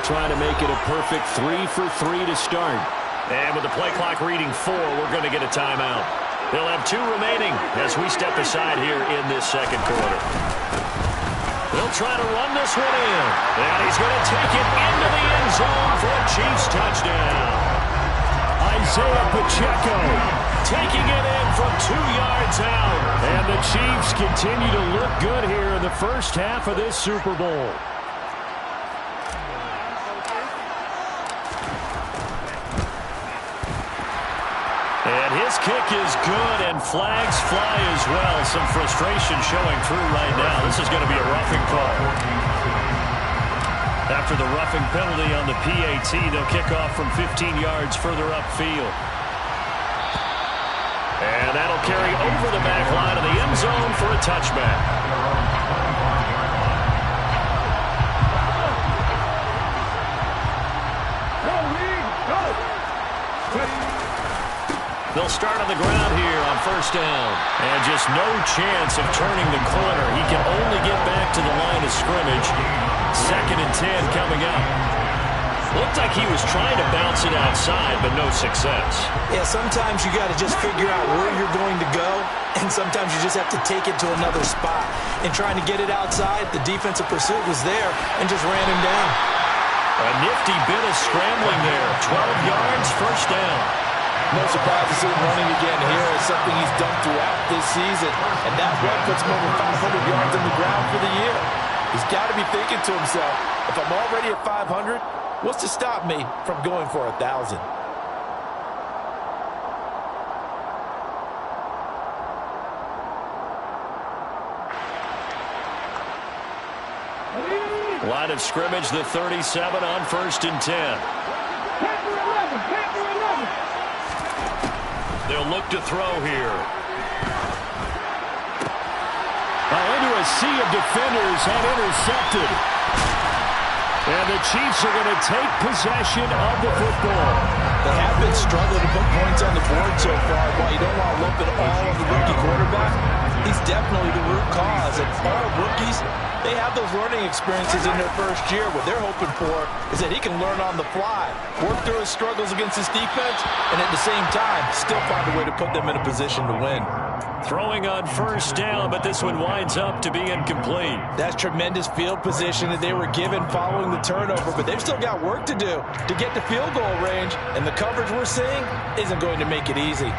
They're trying to make it a perfect 3 for 3 to start. And with the play clock reading 4, we're going to get a timeout. They'll have 2 remaining as we step aside here in this second quarter. They'll try to run this one in. And he's going to take it into the end zone for a Chiefs touchdown. Isaiah Pacheco taking it in from 2 yards out. And the Chiefs continue to look good here in the first half of this Super Bowl. And his kick is good, and flags fly as well. Some frustration showing through right now. This is going to be a roughing call. After the roughing penalty on the PAT, they'll kick off from 15 yards further upfield. And that'll carry over the back line of the end zone for a touchback. They'll start on the ground here on first down. And just no chance of turning the corner. He can only get back to the line of scrimmage. 2nd and 10 coming up. Looked like he was trying to bounce it outside, but no success. Yeah, sometimes you got to just figure out where you're going to go, and sometimes you just have to take it to another spot. And trying to get it outside, the defensive pursuit was there and just ran him down. A nifty bit of scrambling there. 12 yards, first down. No surprise to see him running again here. It's something he's done throughout this season. And that run puts him over 500 yards on the ground for the year. He's got to be thinking to himself, if I'm already at 500, what's to stop me from going for 1,000? Line of scrimmage, the 37 on 1st and 10. They'll look to throw here. Into a sea of defenders and intercepted. And the Chiefs are going to take possession of the football. They have been struggling to put points on the board so far. While you don't want to lump it all on the rookie quarterback, he's definitely the root cause. And all rookies, they have those learning experiences in their first year. What they're hoping for is that he can learn on the fly, work through his struggles against his defense, and at the same time, still find a way to put them in a position to win. Throwing on first down, but this one winds up to be incomplete. That's tremendous field position that they were given following the turnover, but they've still got work to do to get to field goal range, and the coverage we're seeing isn't going to make it easy.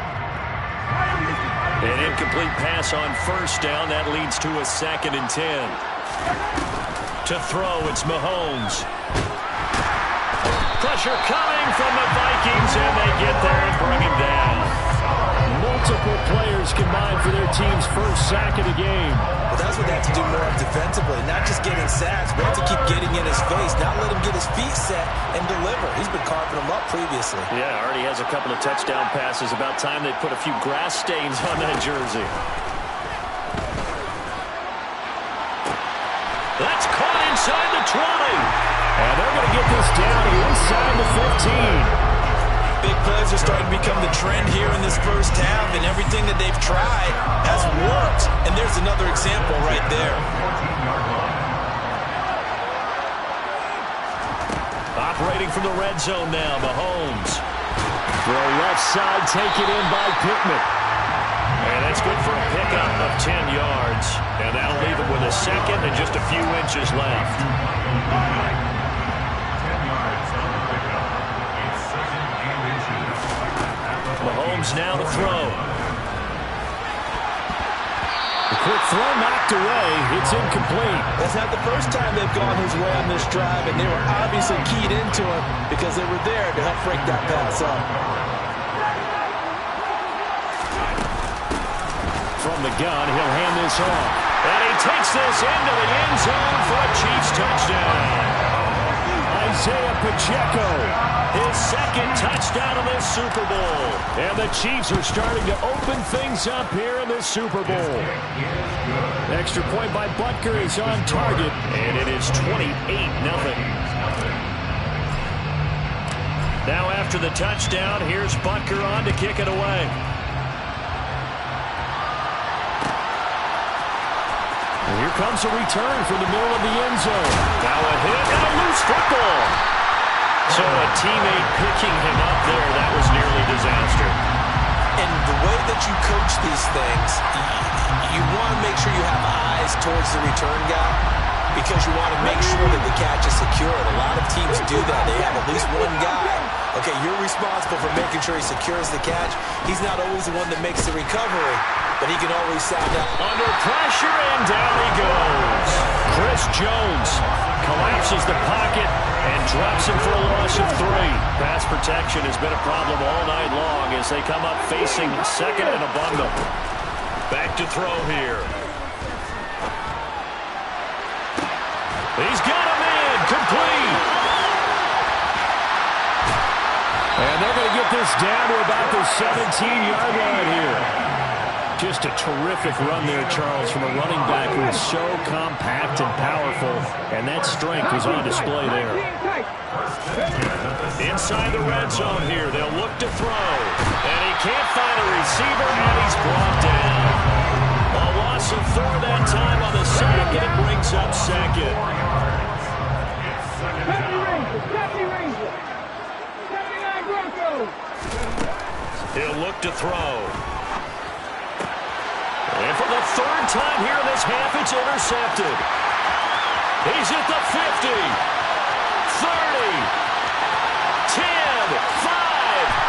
An incomplete pass on first down. That leads to a 2nd and 10. To throw, it's Mahomes. Pressure coming from the Vikings, and they get there and bring him down. Multiple players combined for their team's first sack of the game. Well, that's what they have to do more defensively, not just getting sacks, but have to keep getting in his face, not let him get his feet set and deliver. He's been carving them up previously. Yeah, already has a couple of touchdown passes. About time they put a few grass stains on that jersey. That's caught inside the 20. And they're going to get this down inside the 15. Big plays are starting to become the trend here in this first half, and everything that they've tried has worked. And there's another example right there. Operating from the red zone now, Mahomes. Throw left side, take it in by Pittman. And that's good for a pickup of 10 yards. And that'll leave him with a 2nd and just a few inches left. Mahomes now to throw. The quick throw knocked away. It's incomplete. That's not the first time they've gone his way on this drive, and they were obviously keyed into him because they were there to help break that pass up. From the gun, he'll hand this off. And he takes this into the end zone for a Chiefs touchdown. Isaiah Pacheco, his 2nd touchdown of this Super Bowl. And the Chiefs are starting to open things up here in this Super Bowl. Extra point by Butker is on target. And it is 28-0. Now after the touchdown, here's Butker on to kick it away. And here comes a return from the middle of the end zone. Now a hit and a loose football. So a teammate picking him up there, that was nearly disaster. And the way that you coach these things, you want to make sure you have eyes towards the return guy because you want to make sure that the catch is secured. A lot of teams do that. They have at least one guy. Okay, you're responsible for making sure he secures the catch. He's not always the one that makes the recovery, but he can always sound out. Under pressure, and down he goes. Chris Jones collapses the pocket and drops him for a loss of 3. Pass protection has been a problem all night long as they come up facing second and a bundle. Back to throw here. He's got a man, complete. And they're going to get this down to about the 17-yard line here. Just a terrific run there, Charles, from a running back who is so compact and powerful, and that strength was on display there. Inside the red zone here, they'll look to throw. And he can't find a receiver, and he's brought down. A loss of 4 that time on the sack, and it brings up second. He'll look to throw. And for the 3rd time here in this half, it's intercepted. He's at the 50, 30, 10, 5,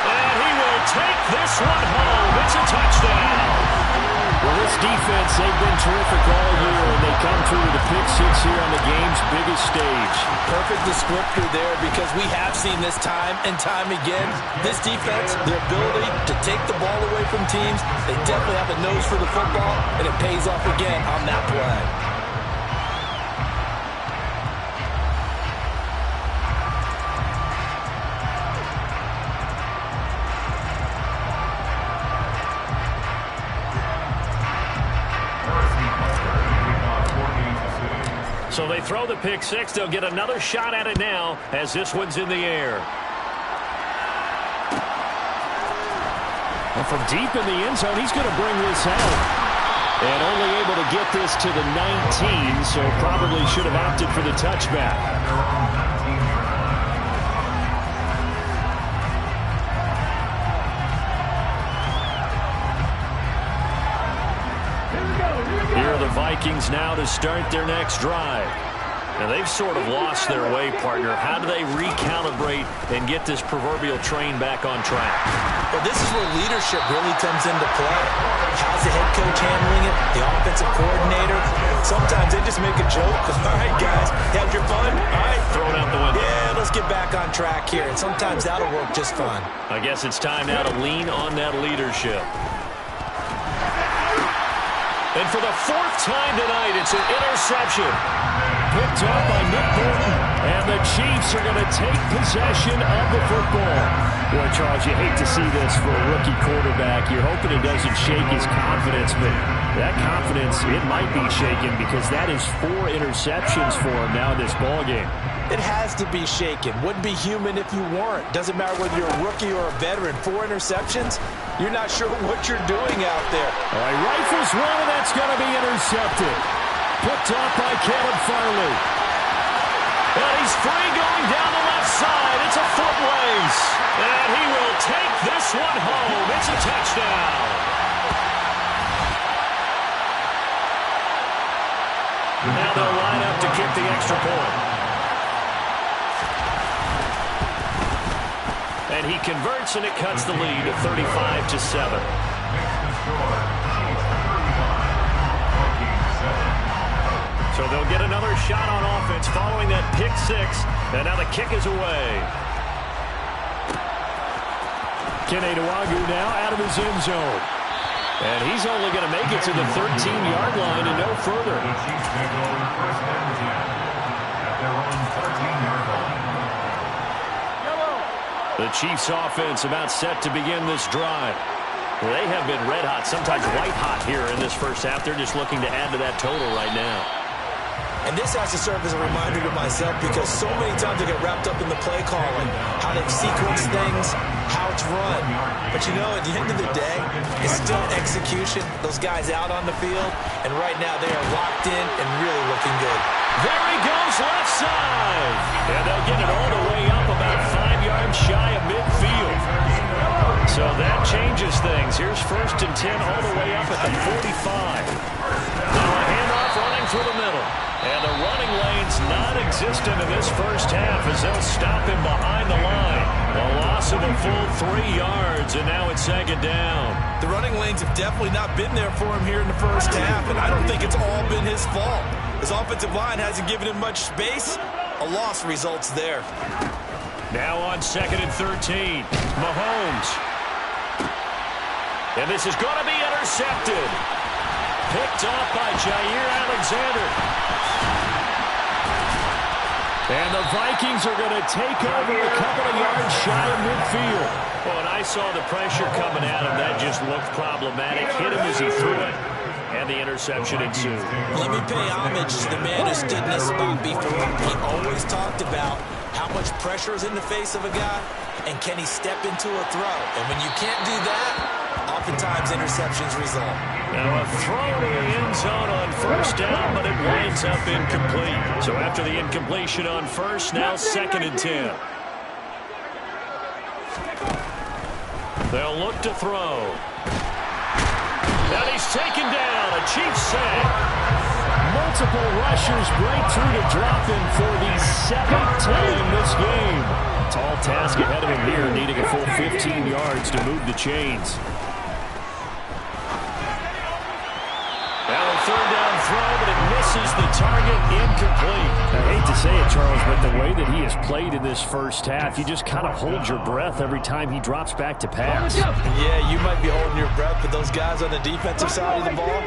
and he will take this one home. It's a touchdown. Well, this defense, they've been terrific all year, and they come through with a pick 6 here on the game's biggest stage. Perfect descriptor there because we have seen this time and time again. This defense, their ability to take the ball away from teams, they definitely have a nose for the football, and it pays off again on that play. So they throw the pick 6. They'll get another shot at it now as this one's in the air. And from deep in the end zone, he's going to bring this out. And only able to get this to the 19, so probably should have opted for the touchback. Here are the Vikings now to start their next drive. And they've sort of lost their way, partner. How do they recalibrate and get this proverbial train back on track? Well, this is where leadership really comes into play. How's the head coach handling it? The offensive coordinator? Sometimes they just make a joke. All right, guys, have your fun? All right. Throw it out the window. Yeah, let's get back on track here. And sometimes that'll work just fine. I guess it's time now to lean on that leadership. And for the 4th time tonight, it's an interception. Picked up by Nick Bolton. And the Chiefs are going to take possession of the football. Boy, Charles, you hate to see this for a rookie quarterback. You're hoping it doesn't shake his confidence, but that confidence, it might be shaken because that is 4 interceptions for him now in this ballgame. It has to be shaken. Wouldn't be human if you weren't. Doesn't matter whether you're a rookie or a veteran. 4 interceptions, you're not sure what you're doing out there. All right, rifles one, and that's going to be intercepted. Picked off by Caleb Farley. And he's free going down the left side. It's a foot race. And he will take this one home. It's a touchdown. Now they'll line up to kick the extra point. And he converts, and it cuts the lead to 35-7. So they'll get another shot on offense following that pick 6. And now the kick is away. Kene Nwangwu now out of his end zone. And he's only going to make it to the 13-yard line and no further. The Chiefs offense about set to begin this drive. Well, they have been red hot, sometimes white hot here in this first half. They're just looking to add to that total right now. And this has to serve as a reminder to myself because so many times I get wrapped up in the play calling, how they've sequenced things, how it's run. But, you know, at the end of the day, it's still execution. Those guys out on the field, and right now they are locked in and really looking good. There he goes left side. And they'll get it all the way up about So that changes things. Here's 1st and 10 all the way up at the 45. Now a handoff running through the middle. And the running lane's non-existent in this first half as they'll stop him behind the line. A loss of a full 3 yards, and now it's 2nd down. The running lanes have definitely not been there for him here in the first half, and I don't think it's all been his fault. His offensive line hasn't given him much space. A loss results there. Now on 2nd and 13, Mahomes. And this is going to be intercepted. Picked off by Jair Alexander. And the Vikings are going to take over a couple of yards shy of midfield. Well, when I saw the pressure coming at him, that just looked problematic. Hit him as he threw it, and the interception ensued. Let me pay homage to the man who stood in this spot before. He always talked about how much pressure is in the face of a guy, and can he step into a throw? And when you can't do that, oftentimes interceptions result. Now a throw to the end zone on 1st down, but it winds up incomplete. So after the incompletion on 1st, now 2nd and 10. They'll look to throw. And he's taken down. A Chiefs sack. Multiple rushers break through to drop him for the 7th time this game. Tall task ahead of him here, needing a full 15 yards to move the chains. Now a 3rd down throw, but it misses the target, incomplete. I hate to say it, Charles, but the way that he has played in this first half, you just kind of hold your breath every time he drops back to pass. Yeah, you might be holding your breath, but those guys on the defensive side of the ball,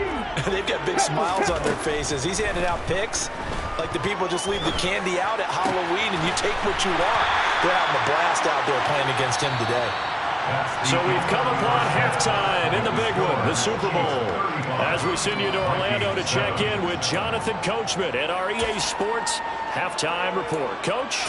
they've got big smiles on their faces. He's handing out picks like the people just leave the candy out at Halloween and you take what you want. They're having a blast out there playing against him today. So we've come upon halftime in the big one, the Super Bowl. As we send you to Orlando to check in with Jonathan Coachman at our EA Sports Halftime Report. Coach?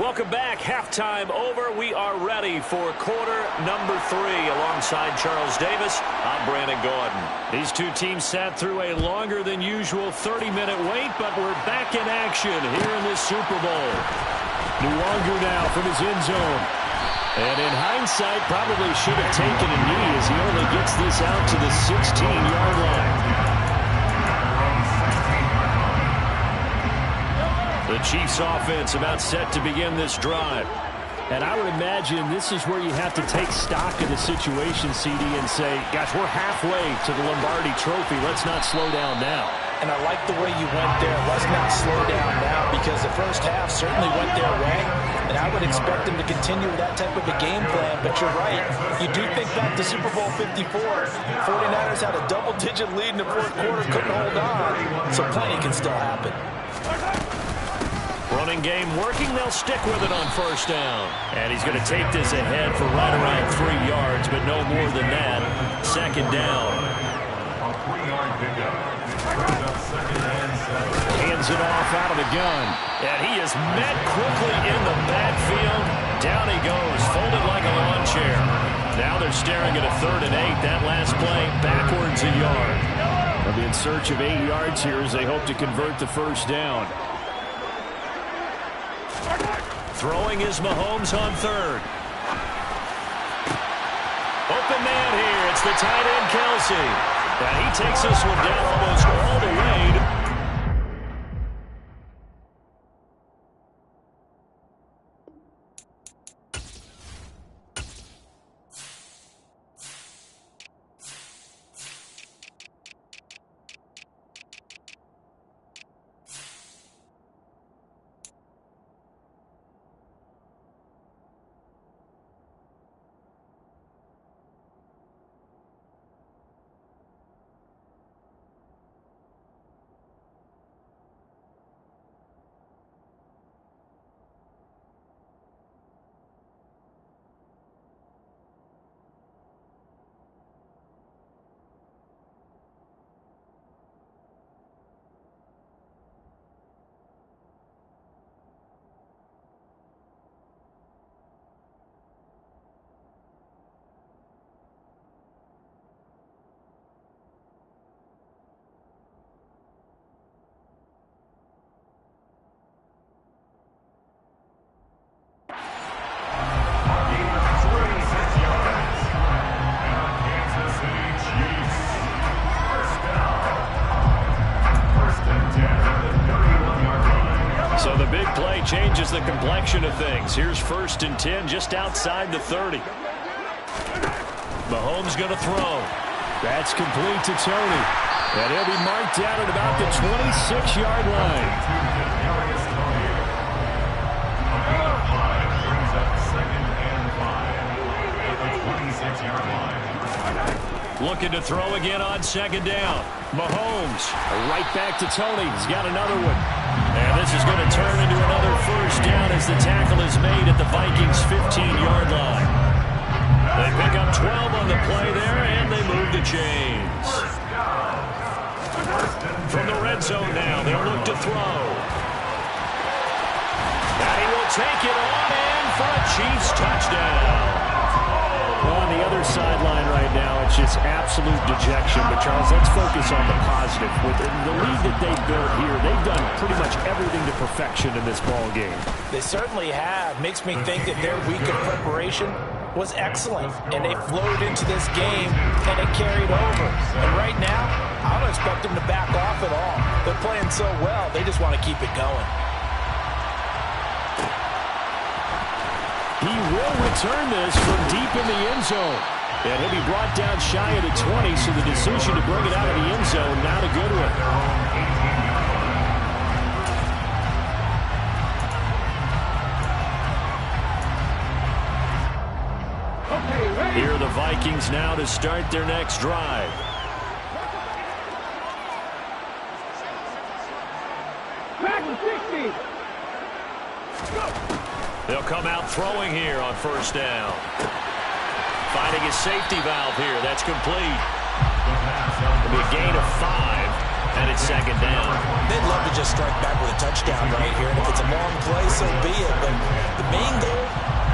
Welcome back. Halftime over. We are ready for quarter number 3. Alongside Charles Davis, I'm Brandon Gaudin. These two teams sat through a longer than usual 30-minute wait, but we're back in action here in this Super Bowl. Nwangu now from his end zone. And in hindsight, probably should have taken a knee as he only gets this out to the 16-yard line. The Chiefs offense about set to begin this drive. And I would imagine this is where you have to take stock of the situation, CD, and say, gosh, we're halfway to the Lombardi Trophy. Let's not slow down now. And I like the way you went there. Let's not slow down now, because the first half certainly went their way. And I would expect them to continue that type of a game plan. But you're right. You do think back to Super Bowl 54. 49ers had a double-digit lead in the fourth quarter, couldn't hold on. So plenty can still happen. Running game working. They'll stick with it on 1st down. And he's going to take this ahead for right around 3 yards, but no more than that. 2nd down. Hands it off out of the gun. And he is met quickly in the backfield. Down he goes, folded like a lawn chair. Now they're staring at a 3rd and 8. That last play, backwards a yard. They'll be in search of 8 yards here as they hope to convert the 1st down. Throwing is Mahomes on 3rd. Open man here. It's the tight end, Kelsey. And he takes this one down almost all the way to So the big play changes the complexion of things. Here's 1st and 10 just outside the 30. Mahomes going to throw. That's complete to Tony. And he'll be marked down at about the 26-yard line. Looking to throw again on 2nd down. Mahomes. Right back to Tony. He's got another one. And this is going to turn into another 1st down as the tackle is made at the Vikings' 15-yard line. They pick up 12 on the play there, and they move the chains. From the red zone now, they'll look to throw. And he will take it on in for a Chiefs touchdown. On the other sideline right now, it's just absolute dejection. But, Charles, let's focus on the positive. With the lead that they've built here, they've done pretty much everything to perfection in this ball game. They certainly have. Makes me think that their week of preparation was excellent. And they flowed into this game, and it carried over. And right now, I don't expect them to back off at all. They're playing so well, they just want to keep it going. He will return this from deep in the end zone. And he'll be brought down shy of the 20, so the decision to bring it out of the end zone, not a good one. Here are the Vikings now to start their next drive. Back to 60. They'll come out throwing here on 1st down. Finding his safety valve here. That's complete. It'll be a gain of 5, and it's 2nd down. They'd love to just strike back with a touchdown right here. And if it's a long play, so be it. But the main goal,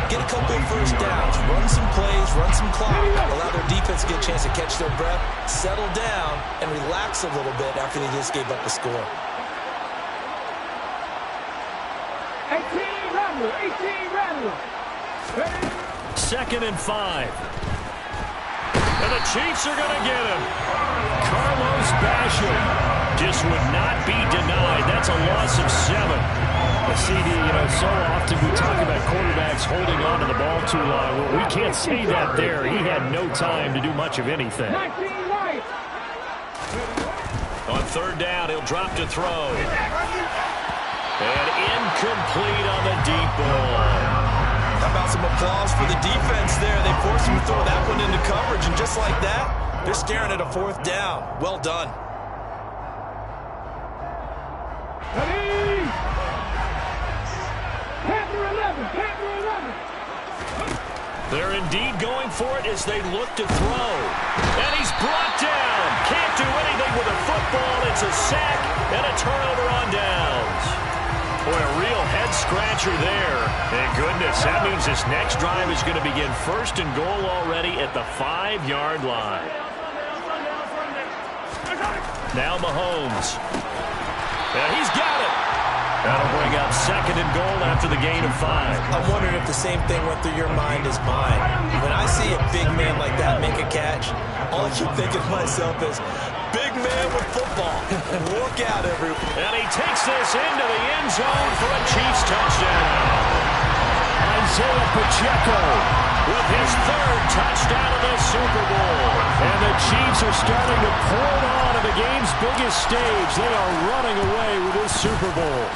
get a couple of 1st downs. Run some plays, run some clock. Allow their defense to get a chance to catch their breath, settle down, and relax a little bit after they just gave up a score. 18 Rattler. 2nd and 5. And the Chiefs are going to get him. Carlos Basham just would not be denied. That's a loss of 7. CD, so often we talk about quarterbacks holding on to the ball too long. Well, we can't say that there. He had no time to do much of anything. 19 right. On 3rd down, he'll drop to throw. And incomplete on the deep ball. How about some applause for the defense there? They forced him to throw that one into coverage, and just like that, they're staring at a 4th down. Well done. Ready. Panther 11. Panther 11. They're indeed going for it as they look to throw. And he's brought down. Can't do anything with a football. It's a sack and a turnover on downs. Boy, a real head-scratcher there. Thank goodness. That means this next drive is going to begin 1st and goal already at the 5-yard line. Now Mahomes. And he's got it. That'll bring up 2nd and goal after the gain of 5. I'm wondering if the same thing went through your mind as mine. When I see a big man like that make a catch, all I keep thinking to myself is, big man with football. Look out, everyone. And he takes this into the end zone for a Chiefs touchdown. Isaiah Pacheco with his 3rd touchdown of the Super Bowl. And the Chiefs are starting to pour it on at the game's biggest stage. They are running away with this Super Bowl.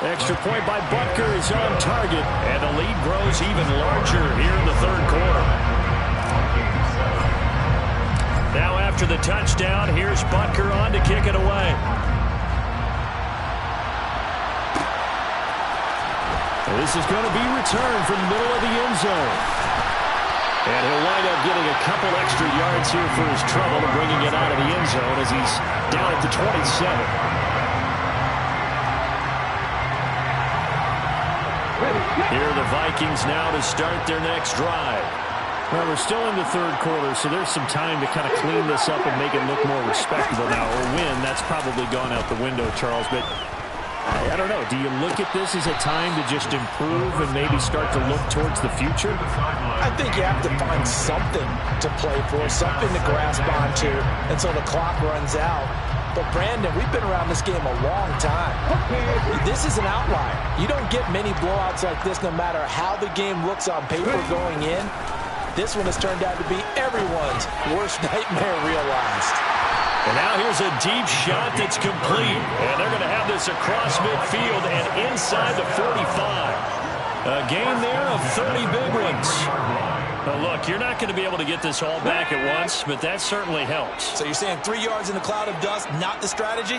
Extra point by Butker is on target. And the lead grows even larger here in the 3rd quarter. Now after the touchdown, here's Butker on to kick it away. This is going to be returned from the middle of the end zone. And he'll wind up getting a couple extra yards here for his trouble and bringing it out of the end zone as he's down at the 27. Here are the Vikings now to start their next drive. Well, we're still in the 3rd quarter, so there's some time to kind of clean this up and make it look more respectable now. Or win, that's probably gone out the window, Charles. But I don't know. Do you look at this as a time to just improve and maybe start to look towards the future? I think you have to find something to play for, something to grasp onto until the clock runs out. But, Brandon, we've been around this game a long time. This is an outlier. You don't get many blowouts like this no matter how the game looks on paper going in. This one has turned out to be everyone's worst nightmare realized. And now here's a deep shot that's complete. And they're going to have this across midfield and inside the 45. A gain there of 30 big ones. Look, you're not going to be able to get this all back at once, but that certainly helps. So you're saying 3 yards in a cloud of dust, not the strategy?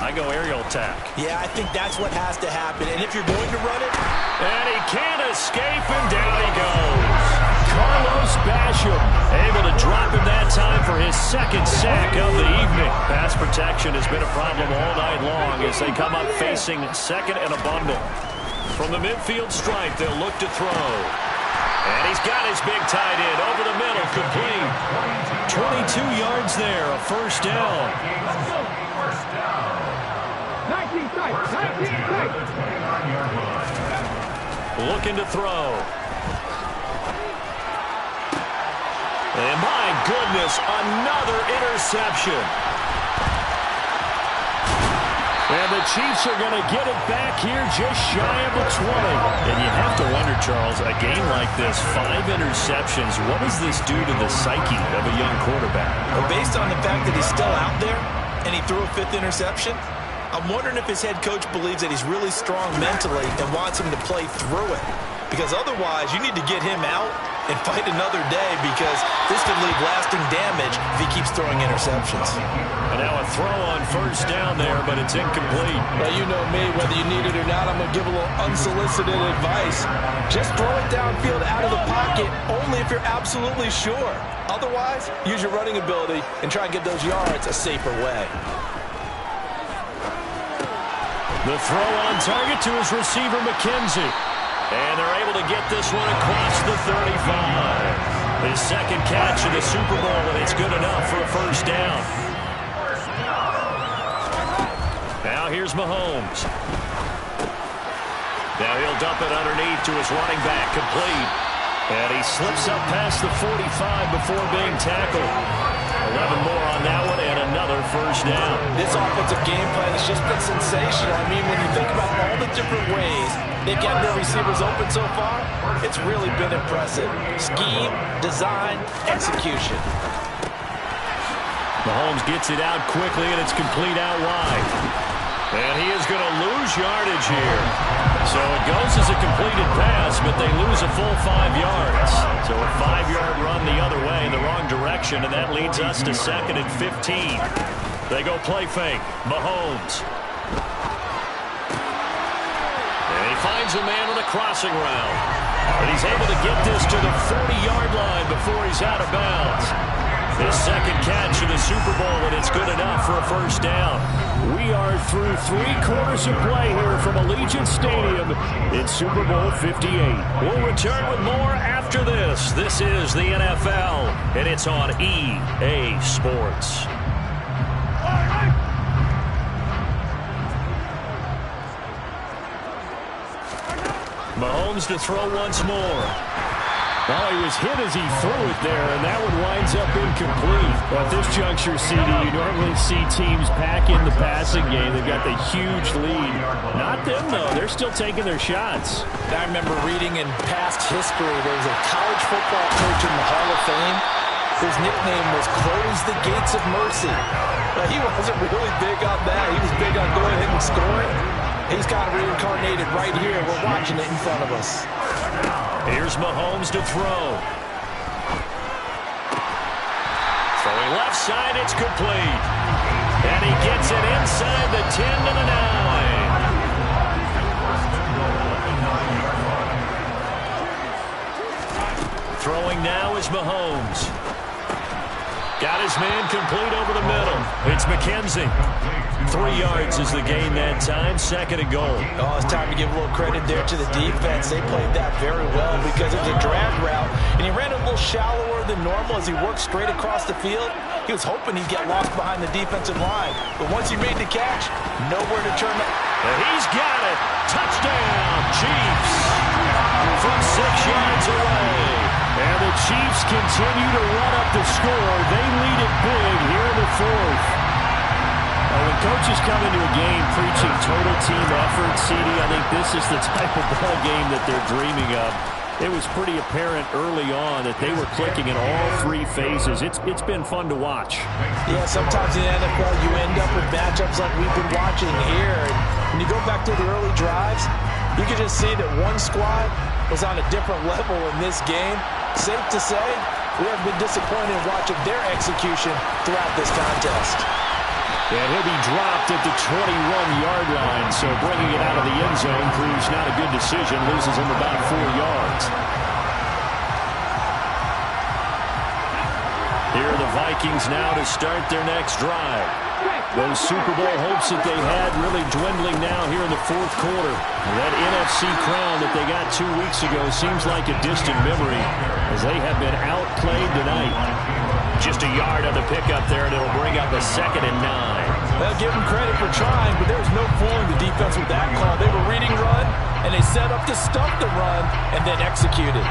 I go aerial attack. Yeah, I think that's what has to happen. And if you're going to run it... And he can't escape, and down he goes. Carlos Basham able to drop him that time for his second sack of the evening. Pass protection has been a problem all night long as they come up facing second and a bundle. From the midfield stripe, they'll look to throw. And he's got his big tight end over the middle, complete. 22 yards there, a first down. 19 sight, 19 sight. Looking to throw. And my goodness, another interception. And the Chiefs are going to get it back here just shy of the 20. And you have to wonder, Charles, a game like this, 5 interceptions, what does this do to the psyche of a young quarterback? Well, based on the fact that he's still out there and he threw a 5th interception, I'm wondering if his head coach believes that he's really strong mentally and wants him to play through it. Because otherwise, you need to get him out and fight another day because this could leave lasting damage if he keeps throwing interceptions. And now a throw on first down there, but it's incomplete. Well, you know me, whether you need it or not, I'm going to give a little unsolicited advice. Just throw it downfield out of the pocket only if you're absolutely sure. Otherwise, use your running ability and try and get those yards a safer way. The throw on target to his receiver, McKenzie. And they're able to get this one across the 35. His second catch in the Super Bowl, and it's good enough for a first down. Now here's Mahomes. Now he'll dump it underneath to his running back, complete. And he slips up past the 45 before being tackled. 11 more on that one, and another first down. This offensive game plan has just been sensational. I mean, when you think about all the different ways they've gotten their receivers open so far, it's really been impressive. Scheme, design, execution. Mahomes gets it out quickly, and it's complete out wide. And he is going to lose yardage here. So it goes as a completed pass, but they lose a full 5 yards. So a 5-yard run the other way in the wrong direction, and that leads us to 2nd and 15. They go play fake. Mahomes. And he finds a man on a crossing route. And he's able to get this to the 40-yard line before he's out of bounds. His second catch in the Super Bowl, and it's good enough for a first down. We are through 3 quarters of play here from Allegiant Stadium in Super Bowl 58. We'll return with more after this. This is the NFL, and it's on EA Sports. Mahomes to throw once more. Well, he was hit as he threw it there, and that one winds up incomplete. Well, at this juncture, CD, you normally see teams pack in the passing game. They've got the huge lead. Not them, though. They're still taking their shots. I remember reading in past history, there was a college football coach in the Hall of Fame whose nickname was Close the Gates of Mercy. But he wasn't really big on that. He was big on going ahead and scoring. He's kind of reincarnated right here. We're watching it in front of us. Here's Mahomes to throw. Throwing left side, it's complete. And he gets it inside the 10 to the 9. Throwing now is Mahomes. Got his man complete over the middle. It's McKenzie. 3 yards is the gain that time. 2nd and goal. Oh, it's time to give a little credit there to the defense. They played that very well because it was a drag route, and he ran a little shallower than normal as he worked straight across the field. He was hoping he'd get lost behind the defensive line, but once he made the catch, nowhere to turn it. And he's got it. Touchdown, Chiefs. From 6 yards away. And the Chiefs continue to run up the score. They lead it big here in the 4th. When coaches come into a game preaching total team effort, CD, I think this is the type of ball game that they're dreaming of. It was pretty apparent early on that they were clicking in all three phases. It's been fun to watch. Yeah, sometimes in the NFL you end up with matchups like we've been watching here. And when you go back to the early drives, you can just see that one squad was on a different level in this game. Safe to say, we have been disappointed in watching their execution throughout this contest. And he'll be dropped at the 21-yard line, so bringing it out of the end zone proves not a good decision, loses him about 4 yards. Here are the Vikings now to start their next drive. Those Super Bowl hopes that they had really dwindling now here in the fourth quarter. That NFC crown that they got 2 weeks ago seems like a distant memory as they have been outplayed tonight. Just a yard on the pickup there, and it'll bring up a 2nd and 9. They'll give them credit for trying, but there was no fooling the defense with that call. They were reading run, and they set up to stop the run and then executed.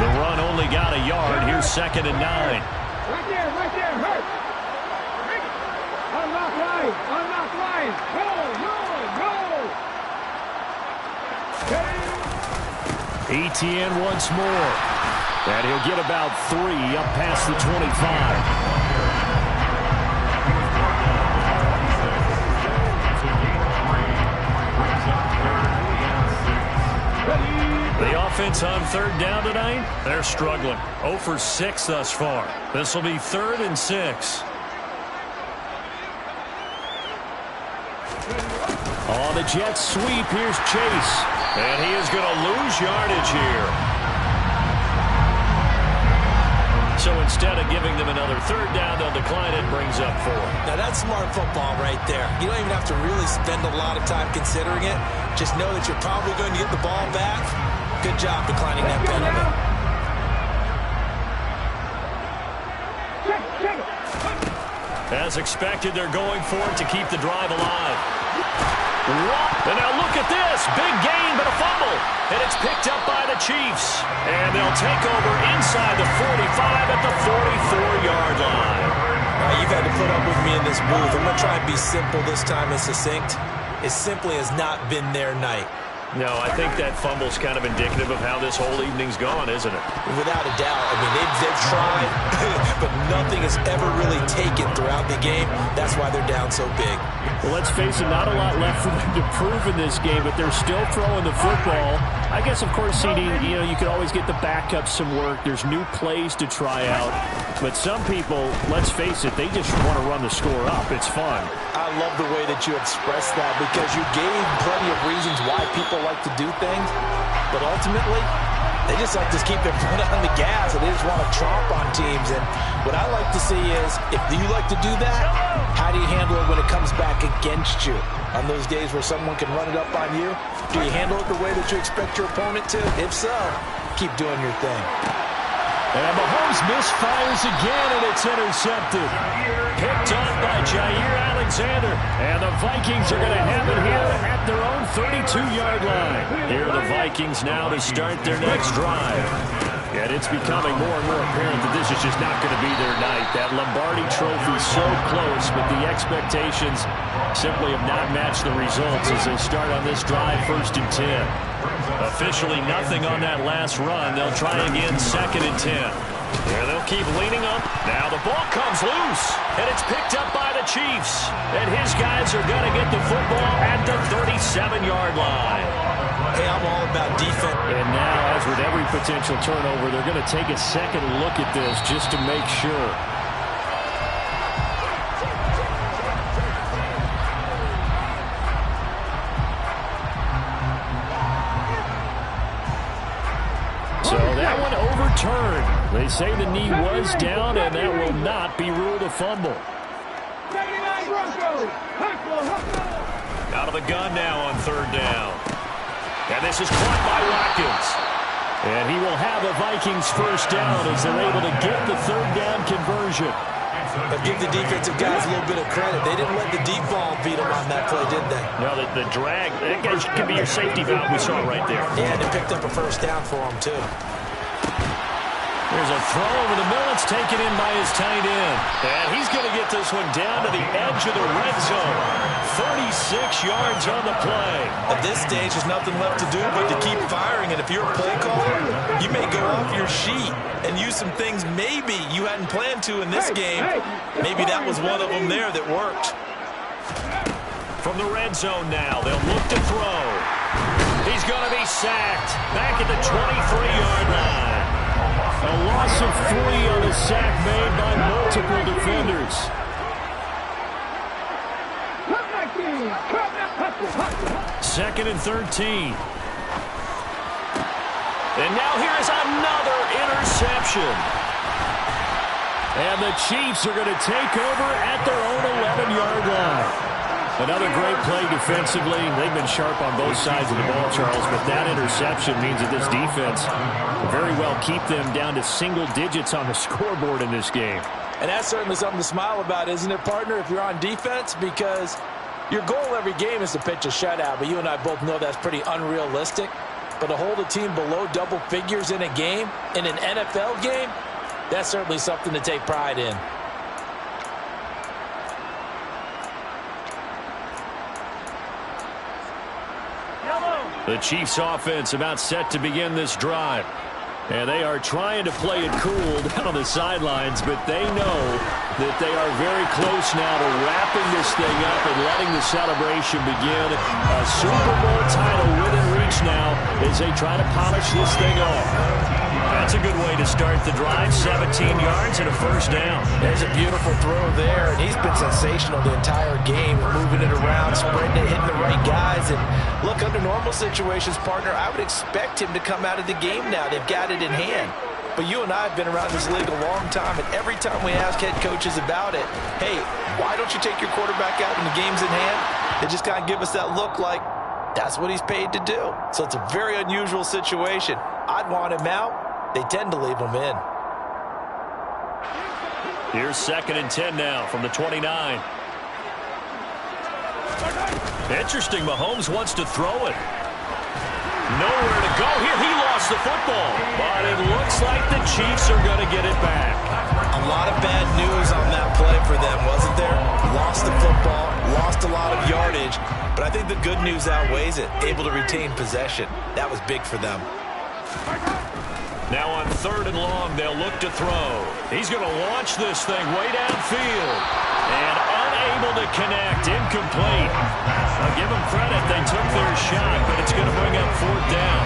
The run only got a yard. Here's 2nd and 9. Right there, hurt. Unlock line. Go. Etienne once more. And he'll get about 3 up past the 25. The offense on 3rd down tonight, they're struggling. 0 for 6 thus far. This will be 3rd and 6. On the Jets sweep, here's Chase. And he is going to lose yardage here. So instead of giving them another 3rd down, they'll decline it, brings up 4. Now that's smart football right there. You don't even have to really spend a lot of time considering it. Just know that you're probably going to get the ball back. Good job declining that penalty. As expected, they're going for it to keep the drive alive. And now look at this. Big gain, but a fumble. And it's picked up by the Chiefs. And they'll take over inside the 45 at the 44-yard line. Now, you've had to put up with me in this booth. I'm going to try and be simple this time and succinct. It simply has not been their night. No, I think that fumble's kind of indicative of how this whole evening's gone, isn't it? Without a doubt. I mean, they've tried, but nothing has ever really taken throughout the game. That's why they're down so big. Well, let's face it, not a lot left for them to prove in this game, but they're still throwing the football. I guess, of course, CD, you could always get the backup some work. There's new plays to try out. But some people, let's face it, they just want to run the score up. It's fun. I love the way that you expressed that because you gave plenty of reasons why people like to do things. But ultimately, they just like to keep their foot on the gas and they just want to tromp on teams. And what I like to see is, if you like to do that, how do you handle it when it comes back against you? On those days where someone can run it up on you, do you handle it the way that you expect your opponent to? If so, keep doing your thing. And Mahomes misfires again, and it's intercepted. Picked up by Jair Alexander. And the Vikings are going to have it here at their own 32-yard line. Here are the Vikings now to start their next drive. And it's becoming more and more apparent that this is just not going to be their night. That Lombardi trophy so close, but the expectations simply have not matched the results as they start on this drive 1st and 10. Officially nothing on that last run. They'll try again 2nd and 10. And they'll keep leaning up. Now the ball comes loose, and it's picked up by the Chiefs. And his guys are going to get the football at the 37-yard line. Hey, I'm all about defense. And now, as with every potential turnover, they're going to take a second look at this just to make sure. So that one overturned. They say the knee was down, and that will not be ruled a fumble. 79 Broncos. Out of the gun now on 3rd down. And this is caught by Watkins. And he will have a Vikings 1st down as they're able to get the 3rd down conversion. But give the defensive guys a little bit of credit. They didn't let the deep ball beat them on that play, did they? No, the drag, that could be your safety valve we saw right there. Yeah, and they picked up a 1st down for them, too. There's a throw over the middle. It's taken in by his tight end. And he's going to get this one down to the edge of the red zone. 36 yards on the play. At this stage, there's nothing left to do but to keep firing. And if you're a play caller, you may go off your sheet and use some things maybe you hadn't planned to in this game. Maybe that was one of them there that worked. From the red zone now, they'll look to throw. He's going to be sacked back at the 23-yard line. A loss of 3 on a sack made by multiple defenders. 2nd and 13. And now here is another interception. And the Chiefs are going to take over at their own 11-yard line. Another great play defensively. They've been sharp on both sides of the ball, Charles, but that interception means that this defense will very well keep them down to single digits on the scoreboard in this game. And that's certainly something to smile about, isn't it, partner, if you're on defense? Because your goal every game is to pitch a shutout, but you and I both know that's pretty unrealistic. But to hold a team below double figures in a game, in an NFL game, that's certainly something to take pride in. The Chiefs offense about set to begin this drive. And they are trying to play it cool down on the sidelines, but they know that they are very close now to wrapping this thing up and letting the celebration begin. A Super Bowl title within reach now as they try to polish this thing off. That's a good way to start the drive. 17 yards and a first down. There's a beautiful throw there, and he's been sensational the entire game, moving it around, spreading it, hitting the right guys. And look, under normal situations, partner, I would expect him to come out of the game now. They've got it in hand. But you and I have been around this league a long time, and every time we ask head coaches about it, hey, why don't you take your quarterback out when the game's in hand? They just kind of give us that look like that's what he's paid to do. So it's a very unusual situation. I'd want him out. They tend to leave him in. Here's 2nd and 10 now from the 29. Interesting, Mahomes wants to throw it. Nowhere to go here. He lost the football. But it looks like the Chiefs are going to get it back. A lot of bad news on that play for them, wasn't there? Lost the football, lost a lot of yardage. But I think the good news outweighs it. Able to retain possession. That was big for them. Now on 3rd and long, they'll look to throw. He's going to launch this thing way downfield. And unable to connect. Incomplete. I'll give them credit. They took their shot, but it's going to bring up 4th down.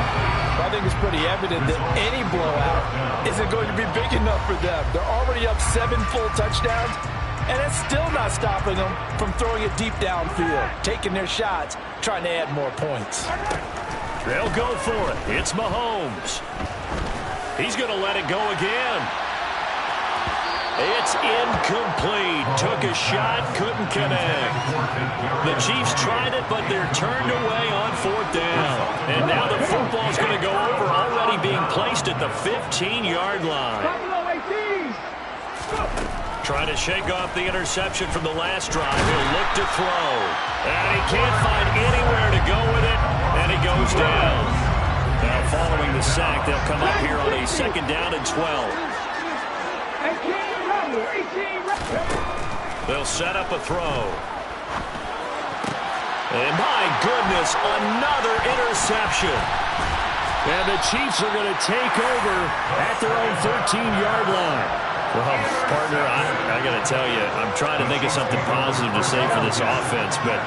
I think it's pretty evident that any blowout isn't going to be big enough for them. They're already up 7 full touchdowns, and it's still not stopping them from throwing it deep downfield, taking their shots, trying to add more points. They'll go for it. It's Mahomes. He's going to let it go again. It's incomplete. Took a shot, couldn't connect. The Chiefs tried it, but they're turned away on 4th down. And now the football's going to go over, already being placed at the 15-yard line. Trying to shake off the interception from the last drive. He'll look to throw. And he can't find anywhere to go with it, and he goes down. Now, following the sack, they'll come up here on a 2nd down and 12. They'll set up a throw. And my goodness, another interception. And the Chiefs are going to take over at their own 13-yard line. Well, partner, I got to tell you, I'm trying to think of something positive to say for this offense, but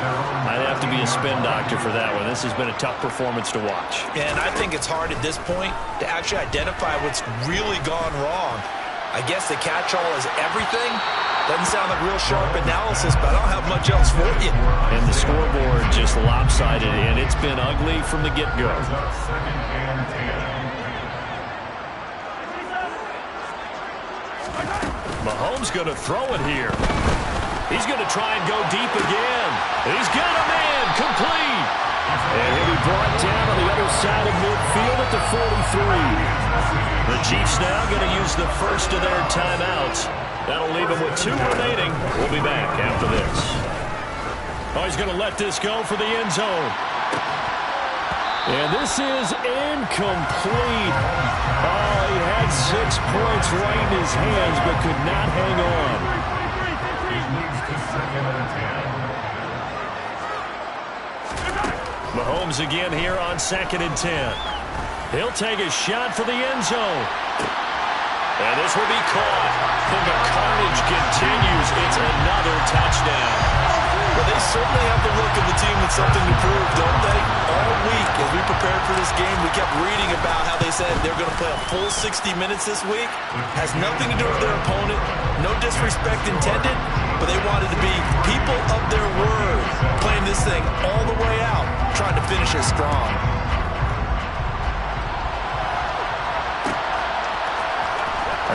I'd have to be a spin doctor for that one. This has been a tough performance to watch. And I think it's hard at this point to actually identify what's really gone wrong. I guess the catch-all is everything. Doesn't sound like real sharp analysis, but I don't have much else for you. And the scoreboard just lopsided, and it's been ugly from the get-go. Mahomes going to throw it here. He's going to try and go deep again. He's got a man complete. And he'll be brought down on the other side of midfield at the 43. The Chiefs now going to use the first of their timeouts. That'll leave them with 2 remaining. We'll be back after this. Oh, he's going to let this go for the end zone. And this is incomplete. Oh, he had 6 points right in his hands, but could not hang on. Mahomes again here on 2nd and 10. He'll take a shot for the end zone. And this will be caught. And the carnage continues. It's another touchdown. Well, they certainly have the look of the team with something to prove, don't they? All week, as we prepared for this game, we kept reading about how they said they're going to play a full 60 minutes this week. Has nothing to do with their opponent. No disrespect intended, but they wanted to be people of their word, playing this thing all the way out, trying to finish it strong.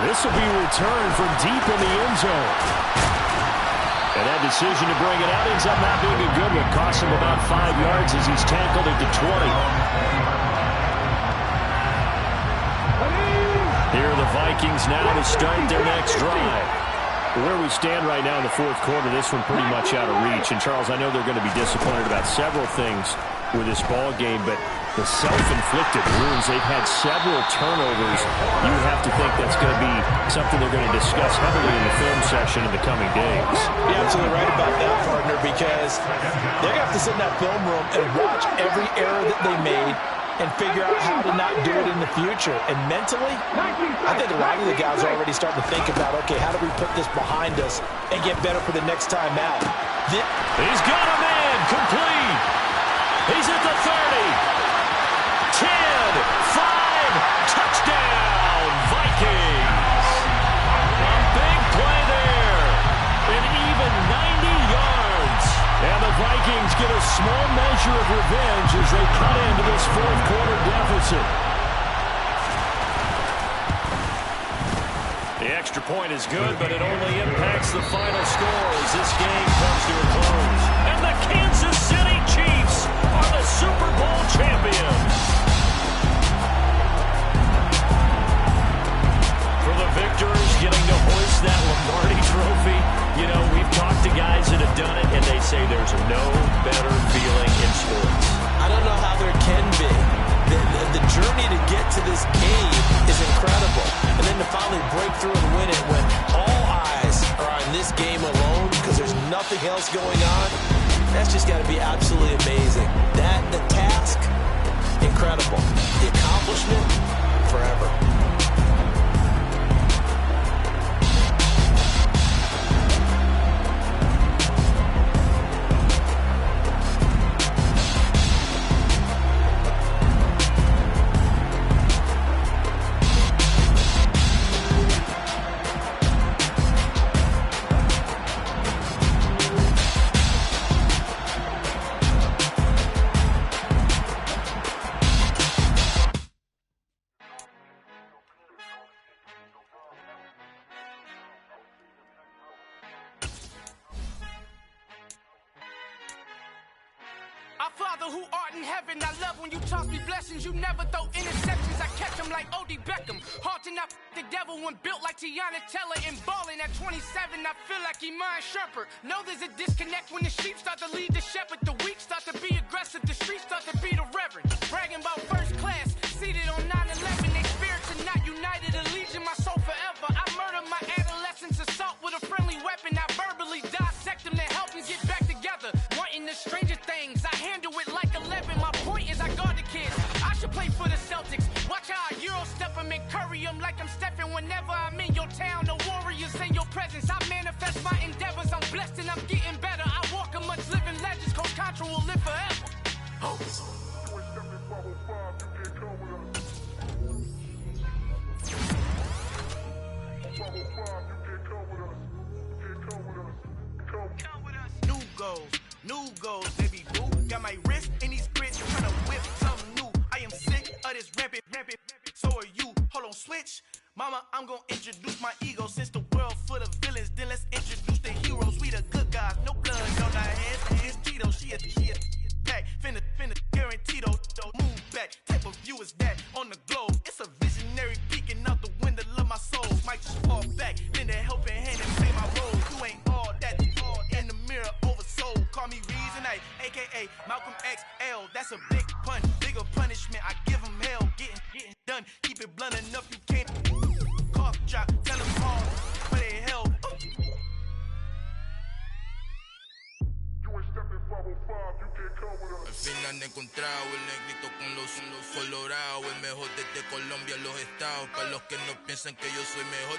This will be returned from deep in the end zone. And that decision to bring it out ends up not being a good one. Costs him about 5 yards as he's tackled at the 20. Here are the Vikings now to start their next drive. Where we stand right now in the 4th quarter, this one pretty much out of reach. And, Charles, I know they're going to be disappointed about several things with this ball game, but the self-inflicted wounds, they've had several turnovers. You have to think that's going to be something they're going to discuss heavily in the film session in the coming days. You're absolutely right about that, partner, because they're going to have to sit in that film room and watch every error that they made and figure out how to not do it in the future. And mentally, I think a lot of the guys are already starting to think about, okay, how do we put this behind us and get better for the next time out? He's got a man, complete. He's at the 30. 10, 5, touchdown, Vikings. A big play there. An even 90 yards. And the Vikings get a small measure of revenge as they cut into this 4th quarter deficit. The extra point is good, but it only impacts the final score as this game comes to a close. And the Kansas City Chiefs are the Super Bowl champions. For the victors getting to hoist that Lombardi trophy, you know, we've talked to guys that have done it, and they say there's no better feeling in sports. I don't know how there can be. The journey to get to this game is incredible. And then to finally break through and win it when all eyes are on this game alone because there's nothing else going on, that's just got to be absolutely amazing. The task, incredible. The accomplishment, forever. Father who art in heaven, I love when you toss me blessings. You never throw interceptions, I catch them like O.D. Beckham. Hard to not the devil when built like Tiana Teller. And balling at 27, I feel like Iman Shumpert. Know there's a disconnect when the sheep start to lead the shepherd. The weak start to be aggressive, the streets start to be the reverend. Bragging about first class, seated on 9/11. They spirits are not united, a legion, my soul forever. I murder my adolescence, assault with a friendly weapon. I verbally dissect them to help them get back together. Wanting the stranger things, I handle it like 11. My point is I guard the kids. I should play for the Celtics. Watch how I Euro step them and curry them like I'm stepping. Whenever I'm in your town, the Warriors in your presence. I manifest my endeavors. I'm blessed and I'm getting better. I walk amongst living legends. Coach Contra will live forever. Oh. New goals, baby boo. Got my wrist in these grits, tryna whip something new. I am sick of this rampant. So are you. Hold on, switch. Mama, I'm gonna introduce my ego. Since the world full of villains, then let's introduce the heroes. We the good guys, no blood on our hands. It's Tito, she a pack. Finna, guaranteed though. Move back, type of view is that on the globe. It's a visionary peeking out the window of my soul. Might just fall back, lend a helping hand and play my role. You ain't all that, all in the mirror oversold. Call me Reason, a.k.a. Malcolm XL. That's a big pun, bigger punishment. I give him hell, getting done. Keep it blunt enough, you can't trago, el negrito con los colorados, el mejor desde Colombia, los estados. Para los que no piensan que yo soy mejor,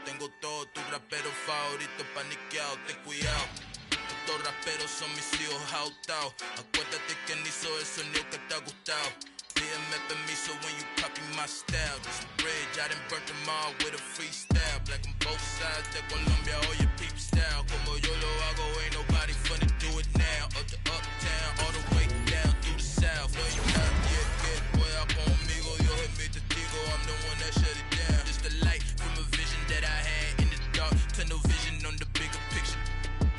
tengo todo, tu rapero favorito paniqueado, ten cuidado. Estos raperos son mis hijos jautados. Acuérdate que ni hizo el sonido que te ha gustado. Pídeme permiso when you copy my style. This bridge, I done burnt them all with a freestyle. Black on both sides de Colombia, oye peep style. Como yo lo hago, ain't nobody finna do it now. Up to uptown, all the way down through the south. No, you not yet, pueda conmigo, Dios es mi testigo. I'm the one that shut it down. Just the light from a vision that I had in the dark. Tunnel vision on the bigger picture.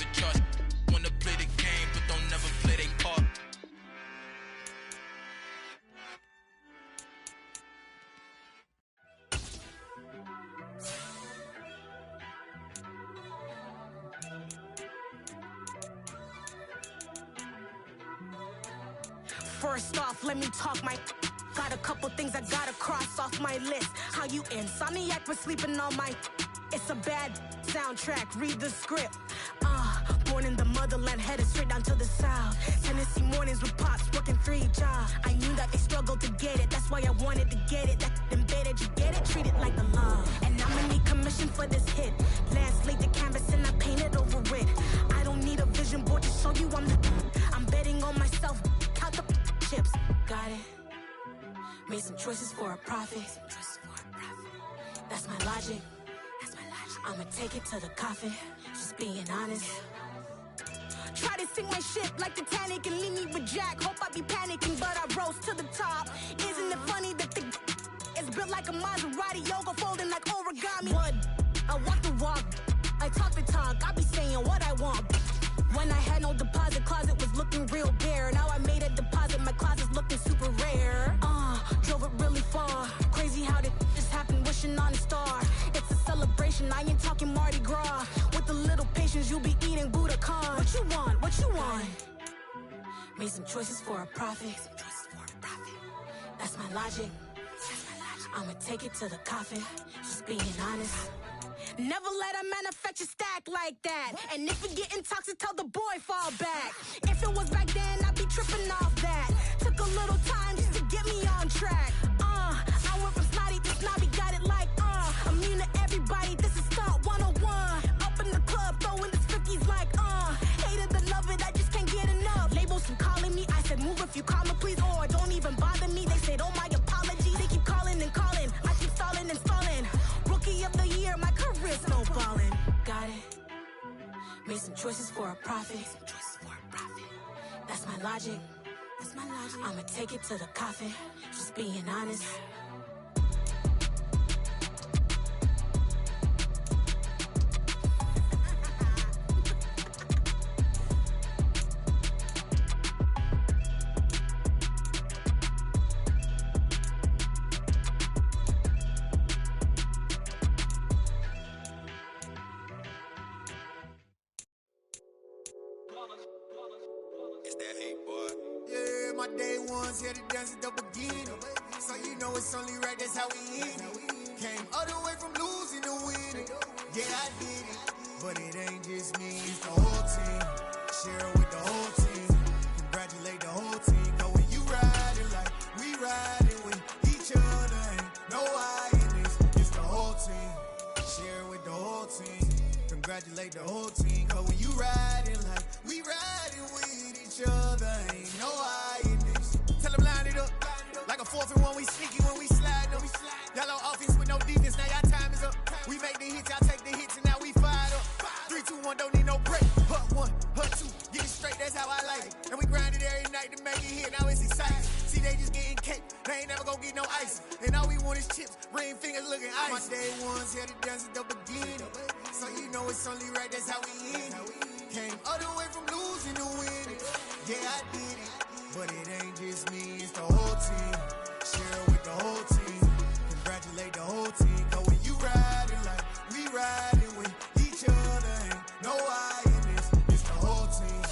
The charts wanna play the game, but don't never play their part. First off, let me talk my... Got a couple things I gotta cross off my list. How you insomniac for sleeping on my... It's a bad soundtrack, read the script. Born in the motherland, headed straight down to the south. Tennessee mornings with pops, working 3 jobs. I knew that they struggled to get it, that's why I wanted to get it. That embedded, you get it, treat it like a love. And I'ma need commission for this hit. Last laid the canvas and I painted over it. I don't need a vision board to show you I'm betting on myself, count the chips. Got it. Made some choices for a profit. That's my logic. I'ma take it to the coffin, just being honest. Try to sink my ship like Titanic and leave me with Jack. Hope I be panicking, but I rose to the top. Isn't it funny that the is built like a Maserati, yoga folding like origami? What? I walk the walk, I talk the talk, I be saying what I want. When I had no deposit, closet was looking real bare. Now I made a deposit, my closet's looking super rare. Drove it really far. Crazy how did this happen, wishing on a star. It's a celebration, I ain't talking Mardi Gras. With a little patience, you'll be eating Budokan. What you want? What you want? Made some choices for a profit. That's my logic. I'ma take it to the coffin, just being honest. Never let a manufacture stack like that. And if we getting toxic, tell the boy fall back. If it was back then, I'd be tripping off that. Took a little time just to get me on track. I went from snotty to snobby, got it like, immune to everybody, this is stunt 101. Up in the club, throwing this 50s like, hated to love it, I just can't get enough. Labels from calling me, I said move if you call me please, or don't even bother me. They said, oh my apology, they keep calling and calling. I keep stalling and stalling. Rookie of the year, my career's snowballing. Got it. Made some choices for a profit. That's my logic. I'ma take it to the coffin, just being honest. Day ones here to dance at the beginning. So you know it's only right, that's how we hit it. Came all the way from losing to winning. Yeah, I did it, but it ain't just me, it's the whole team. Share it with the whole team. Congratulate the whole team. Cause when you riding like we riding with each other, ain't no I in this, it's the whole team. Share it with the whole team. Congratulate the whole team. Cause when you riding like we riding with each other, ain't no I in this. Tell them line it up. Like a 4th and 1, we sneaky when we slide them. Y'all on offense with no defense, now y'all time is up. We make the hits, y'all take the hits, and now we fired up. 3, 2, 1, don't need no break. Hut 1, hut 2, get it straight, that's how I like it. And we grind it every night to make it hit, now it's exciting. See, they just getting cake, they ain't never gonna get no ice. And all we want is chips, ring fingers looking ice. My day ones here to dance at the beginning. So you know it's only right, that's how we end it. Came all the way from losing to winning. Yeah, I did it, but it ain't just me, it's the whole team. Share it with the whole team. Congratulate the whole team. Cause when you riding like we riding with each other, ain't no I in this, it's the whole team.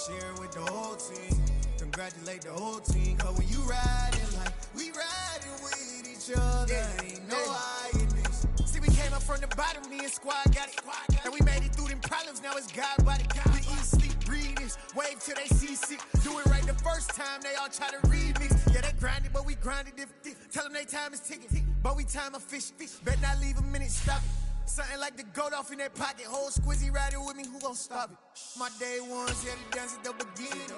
Share it with the whole team. Congratulate the whole team. Cause when you riding like we riding with each other, ain't no I in this. See, we came up from the bottom, me and squad got it. And we made it through them problems, now it's God body. We eat, sleep, breathe this. Wave till they see sick. Do it right the first time, they all try to remix. Yeah, they grinded, but we grinded different. Tell them they time is ticking, but we time a fish. Bet not leave a minute, stop it. Something like the goat off in their pocket. Whole squizzy riding with me, who gon' stop it? My day ones, yeah, the dance at the beginning.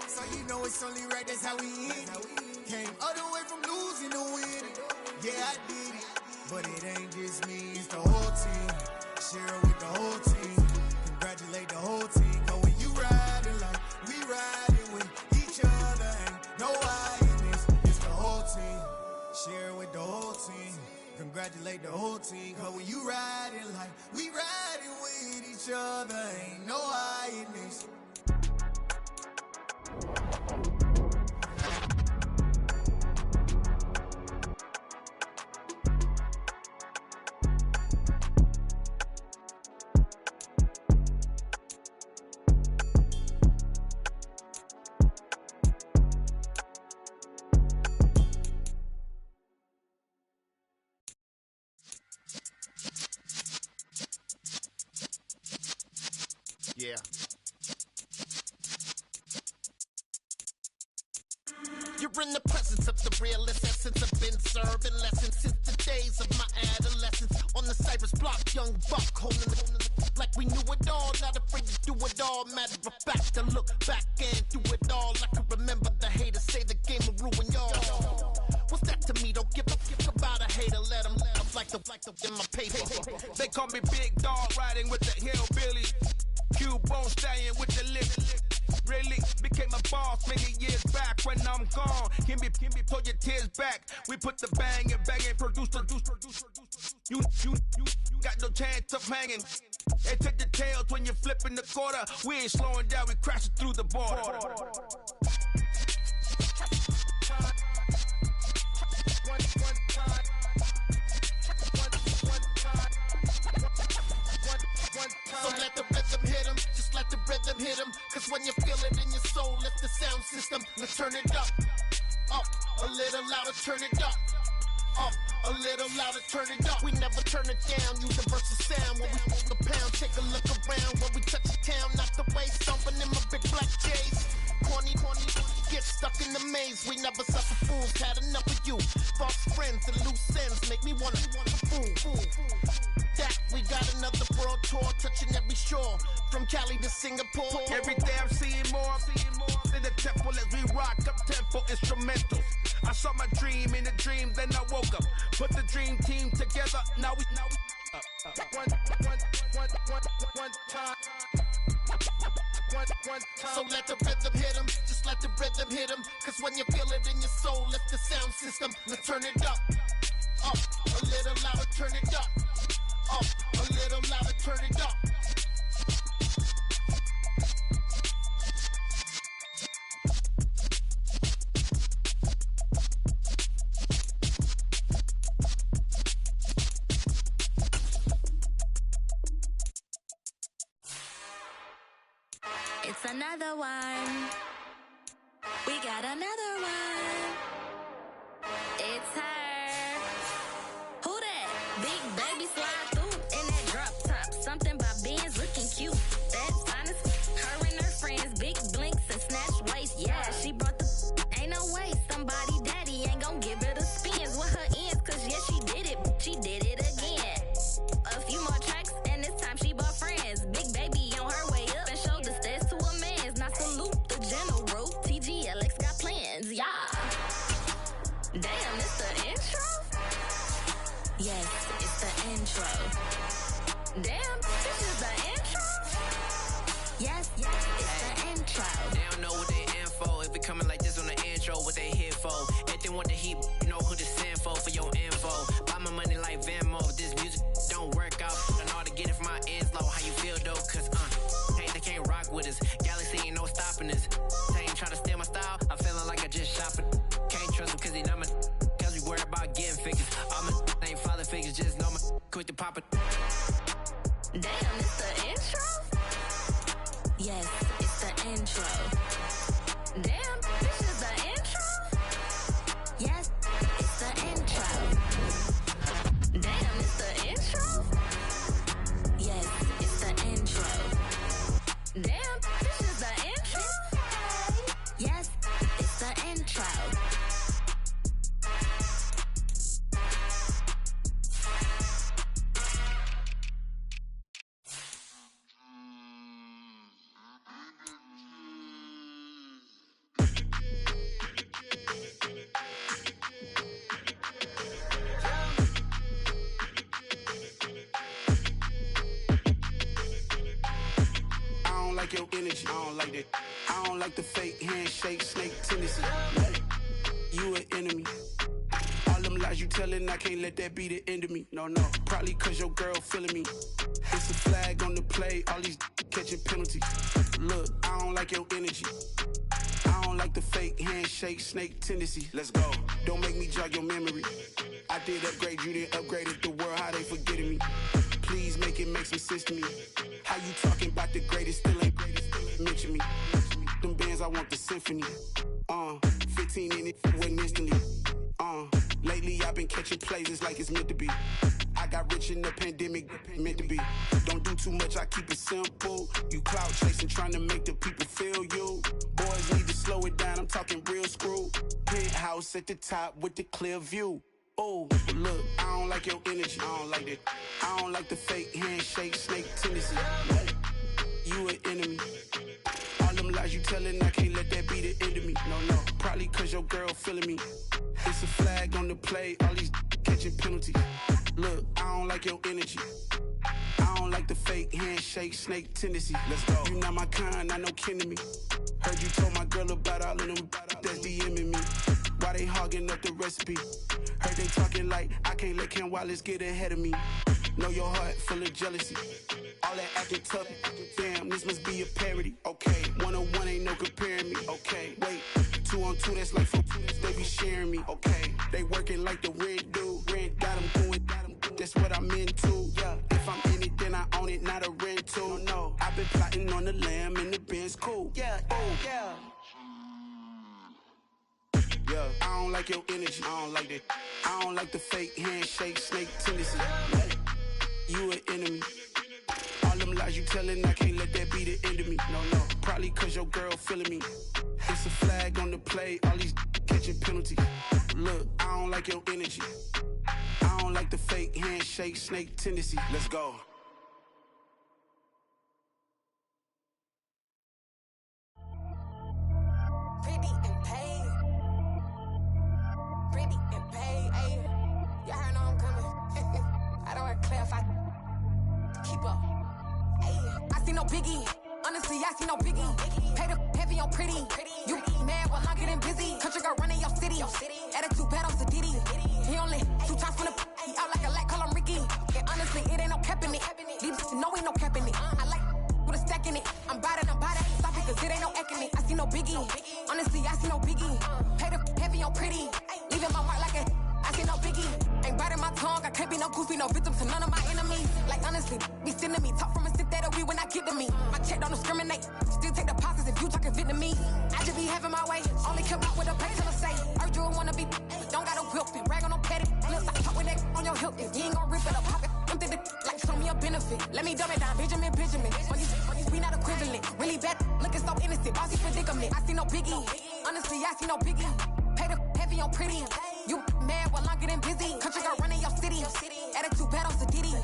So you know it's only right, that's how we end it. Came all the way from losing to winning. Yeah, I did it, but it ain't just me, it's the whole team. Share it with the whole team. Congratulate the whole team. Cause when you riding like we riding with each other, ain't no I in this, it's the whole team. Share it with the whole team. Congratulate the whole team. Cause when you riding like we riding with each other, ain't no I in this. Yeah. You're in the presence of the realest essence. I've been serving lessons since the days of my adolescence. On the Cypress block, young buck holding it like we knew it all. Not afraid to do it all. Matter of fact, to look back and do it all. I can remember the haters say the game will ruin y'all. What's that to me? Don't give a fuck about a hater. Let them like the in my paper. They call me Big Dog, riding with the hillbilly. Cubone stallion with the lip. Really became a boss many years back. When I'm gone, can be pull your tears back. We put the bang and produce. You got no chance of hanging. They take the tails when you're flipping the quarter. We ain't slowing down, we crashing through the border. So let the rhythm hit him, just let the rhythm hit him. Cause when you feel it in your soul, lift the sound system. Let's turn it up, a little louder, turn it up. A little louder, turn it up. We never turn it down, universal sound. When we move the pound, take a look around. When we touch the town, not the way, stomping in my big black J's. Corny, get stuck in the maze. We never suffer fools, had enough of you. False friends and loose ends make me wanna fool. That we got another world tour, touching every shore, from Cali to Singapore. Every day I'm seeing more in the temple as we rock up tempo instrumentals. I saw my dream in a dream, then I woke up. Put the dream team together, now we one time. So let the rhythm hit him, just let the rhythm hit him. Cause when you feel it in your soul, lift the sound system. Let's turn it up, a little louder, turn it up. A little louder, turn it up. It's another one. We got another one. It's her. Who that? Big baby slide through in that drop top. Something by Benz looking cute. That's honest. Her and her friends, big blinks and snatch waist. Yeah, she brought the. Ain't no way somebody daddy ain't gon' give her the spins with her ends. Cause yeah, she did it. She did it again. A few more tracks and this time she bought friends. Big baby on her way up and showed the stairs to a man's. Now salute the general. TGLX got plans. Yeah. Damn, it's the intro? Yes, it's the intro. Damn, this is the intro? Yes, it's the intro. They don't know what they in for. If we coming like this on the intro, what they here for? Anything want the heat, you know who to send for your info. Buy my money like Venmo. This music don't work out. I know how to get it from my ends low. How you feel though? Cause hey, they can't rock with us. Galaxy ain't no stopping us. They ain't trying to steal my style. I'm feeling like I just shopping. Can't trust them cause they not my. Cause we worried about getting figures. All my ain't father figures, just know my quick to pop it. Damn, it's the intro? Yes, it's the intro. Damn, this is the intro? Yes, it's the intro. Damn, it's the intro? Yes, it's the intro. Damn, this is the intro? like your energy. I don't like that. I don't like the fake handshake, snake tendency. You an enemy. All them lies you telling, I can't let that be the end of me. No, probably cause your girl feeling me. It's a flag on the play, all these catching penalties. Look, I don't like your energy. I don't like the fake handshake, snake tendency. Let's go. Don't make me jog your memory. I did upgrade, you didn't upgrade it. The world, how they forgetting me. Please make it make some sense to me. How you talking about the greatest, still ain't greatest? Mention me. Them bands, I want the symphony. 15 in it, went instantly. Lately I've been catching plays, it's like it's meant to be. I got rich in the pandemic, meant to be. Don't do too much, I keep it simple. You clout chasing, trying to make the people feel you. Boys need to slow it down, I'm talking real screw. Penthouse at the top with the clear view. Oh, look, I don't like your energy. I don't like that. I don't like the fake handshake, snake tendency. You an enemy. All them lies you telling, I can't let that be the end of me. No, probably cause your girl feeling me. It's a flag on the play, all these catching penalties. Look, I don't like your energy. I don't like the fake handshake, snake tendency. Let's go. You not my kind, I know kin to me. Heard you told my girl about all of them that's DMing me. Why they hogging up the recipe? Heard they talking like I can't let Ken Wallace get ahead of me. Know your heart full of jealousy. All that acting tough, damn, this must be a parody. Okay, 1-on-1 ain't no comparing me. Okay, wait, 2-on-2, that's like 4, they be sharing me. Okay, they working like the rent do. Rent got them doing, that's what I'm into. Yeah, if I'm in it, then I own it, not a rental. No, I've been plotting on the lamb and the Benz cool. Yeah, yeah. Yeah, I don't like your energy. I don't like that. I don't like the fake handshake, snake tendency. You an enemy. All them lies you telling, I can't let that be the end of me. No, probably cause your girl feeling me. It's a flag on the play, all these catching penalties. Look, I don't like your energy. I don't like the fake handshake, snake tendency. Let's go. Pretty and paid. Pretty and paid, ayy. Y'all heard know I'm coming. I don't want to clarify. Keep up. Ayy. I see no biggie. Honestly, I see no biggie. Pay the heavy on pretty. You mad while I'm getting busy. Country girl running your city. Attitude bad on Diddy. He only 2 times from the he out like a light, call him Ricky. And honestly, it ain't no cap in it. These know ain't no cap in it. I like with a stack in it. I'm about it. Stop it, cause it ain't no acting it. I see no biggie. Honestly, I see no biggie. Pay the heavy on pretty. Leaving my mark like a I see no biggie. Ain't biting my tongue. I can't be no goofy, no victim to none of my enemies. Like honestly, be sending me talk from a sip that we when I get to me. My check don't discriminate. Still take deposits if you talking Vietnamese. I just be having my way. Only come out with a pay till I say. Urge you wanna be. Don't got a whip and brag on no petty. Let's stop talk with that on your hip. If you ain't gon' rip it up, pop it. Empty the like show me a benefit. Let me dumb it down, Benjamin. We not equivalent. Really bad, looking so innocent. Bossy predicament. I see no biggie. Honestly, I see no biggie. Pay the heavy on pretty. You mad while I'm getting busy. Country girl running your city. Attitude bad on Diddy.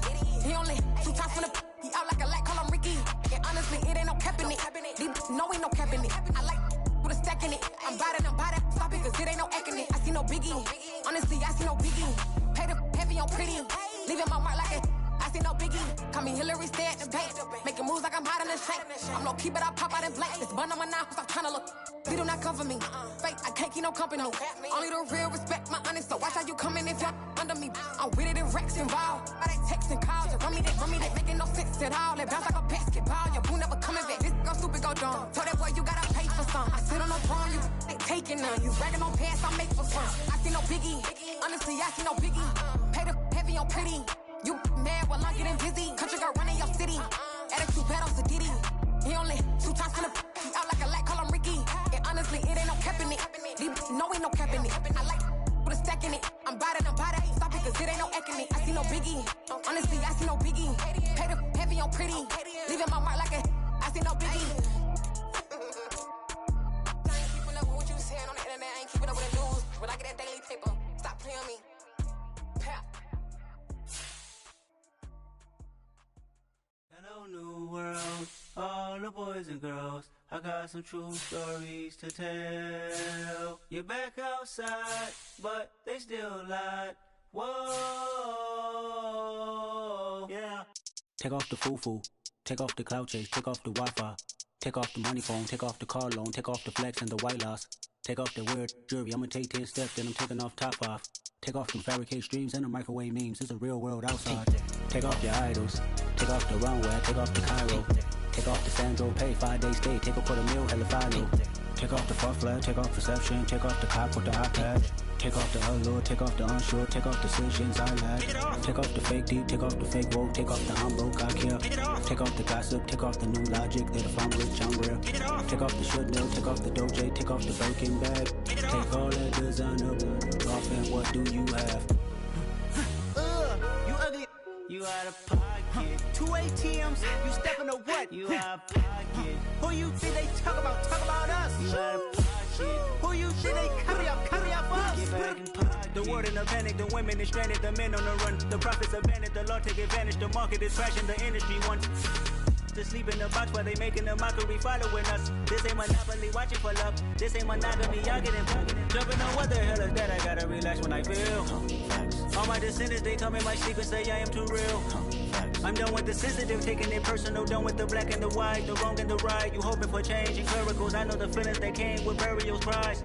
He only 2 times from the he out like a light, call him Ricky. And honestly, it ain't no cap in it. These know ain't no cap in it. I like with a stack in it. I'm about it. Stop it, cause it ain't no acting it. I see no biggie. Honestly, I see no biggie. Pay the heavy on pretty. Leaving my mark like a I see no biggie. Call me Hillary, stay at the bank. Making moves like I'm hot in the shank. I'm low key, but I pop out in blank. It's bun on my knife, stop trying to look. They do not come for me. Fake, I can't keep no company. Only the real respect my honest. So watch how you coming if you're under me. I'm with it in Rex involved. I they text and calls. Run me that, making no sense at all. It bounce like a basketball. Your boo never coming back. This go stupid, go dumb. Told that boy you gotta pay for some. I sit on no throne, you ain't taking none. You bragging on pants, I make for fun. I see no biggie. Honestly, I see no biggie. Pay the heavy on pretty. You mad while I'm getting busy. Country girl running your city. Attitude bad on Diddy. He only 2 times from the he out like a light, call him Ricky. And honestly, it ain't no cap in it. These know ain't no cap in it. I like with a stack in it. I'm about it. Stop it, cause it ain't no acting it. I see no biggie. Honestly, I see no biggie. Pay the heavy on pretty. Leaving my mark like a I see no biggie. I ain't keeping up with what you saying on the internet. I ain't keeping up with the news. When I get that daily paper, stop playing me. Pap. Hello, new world, all the boys and girls. I got some true stories to tell. You're back outside, but they still lied. Whoa, yeah. Take off the foo-foo, take off the cloud chase, take off the Wi-Fi. Take off the money phone, take off the car loan, take off the flex and the white loss. Take off the weird jewelry, I'ma take 10 steps, then I'm taking off top off. Take off them fabricate streams and the microwave memes, it's a real world outside. Take off your idols, take off the runway, take off the Cairo. Take off the Sandro pay, 5-day stay, take a quarter meal, hella follow. Take off the fuck flag, take off perception, take off the cop with the iPad. Take off the allure, take off the unsure, take off decisions I lack. Take off the fake deep, take off the fake woke, take off the I'm broke, I care. Take off the gossip, take off the new logic, that if I'm rich, I'm real. Take off the should know, take off the doje, take off the Birkin bag. Take all that designer off and what do you have? You ugly, you out of pocket. 2 ATMs, you stepping to what? You out of pocket. Who you think they talk about us? You out of pocket. Who you think they carry up us? Get back in pocket. The world in a panic, the women is stranded, the men on the run. The profits abandoned, the law take advantage, the market is crashing, the industry wants to sleep in the box while they making a mockery following us. This ain't monopoly, watching for love. This ain't monogamy, y'all getting jumping on what the hell is that? I gotta relax when I feel. All my descendants, they come in my sleep and say I am too real. I'm done with the sensitive, taking it personal. Done with the black and the white, the wrong and the right. You hoping for change and miracles. I know the feelings that came with burial cries.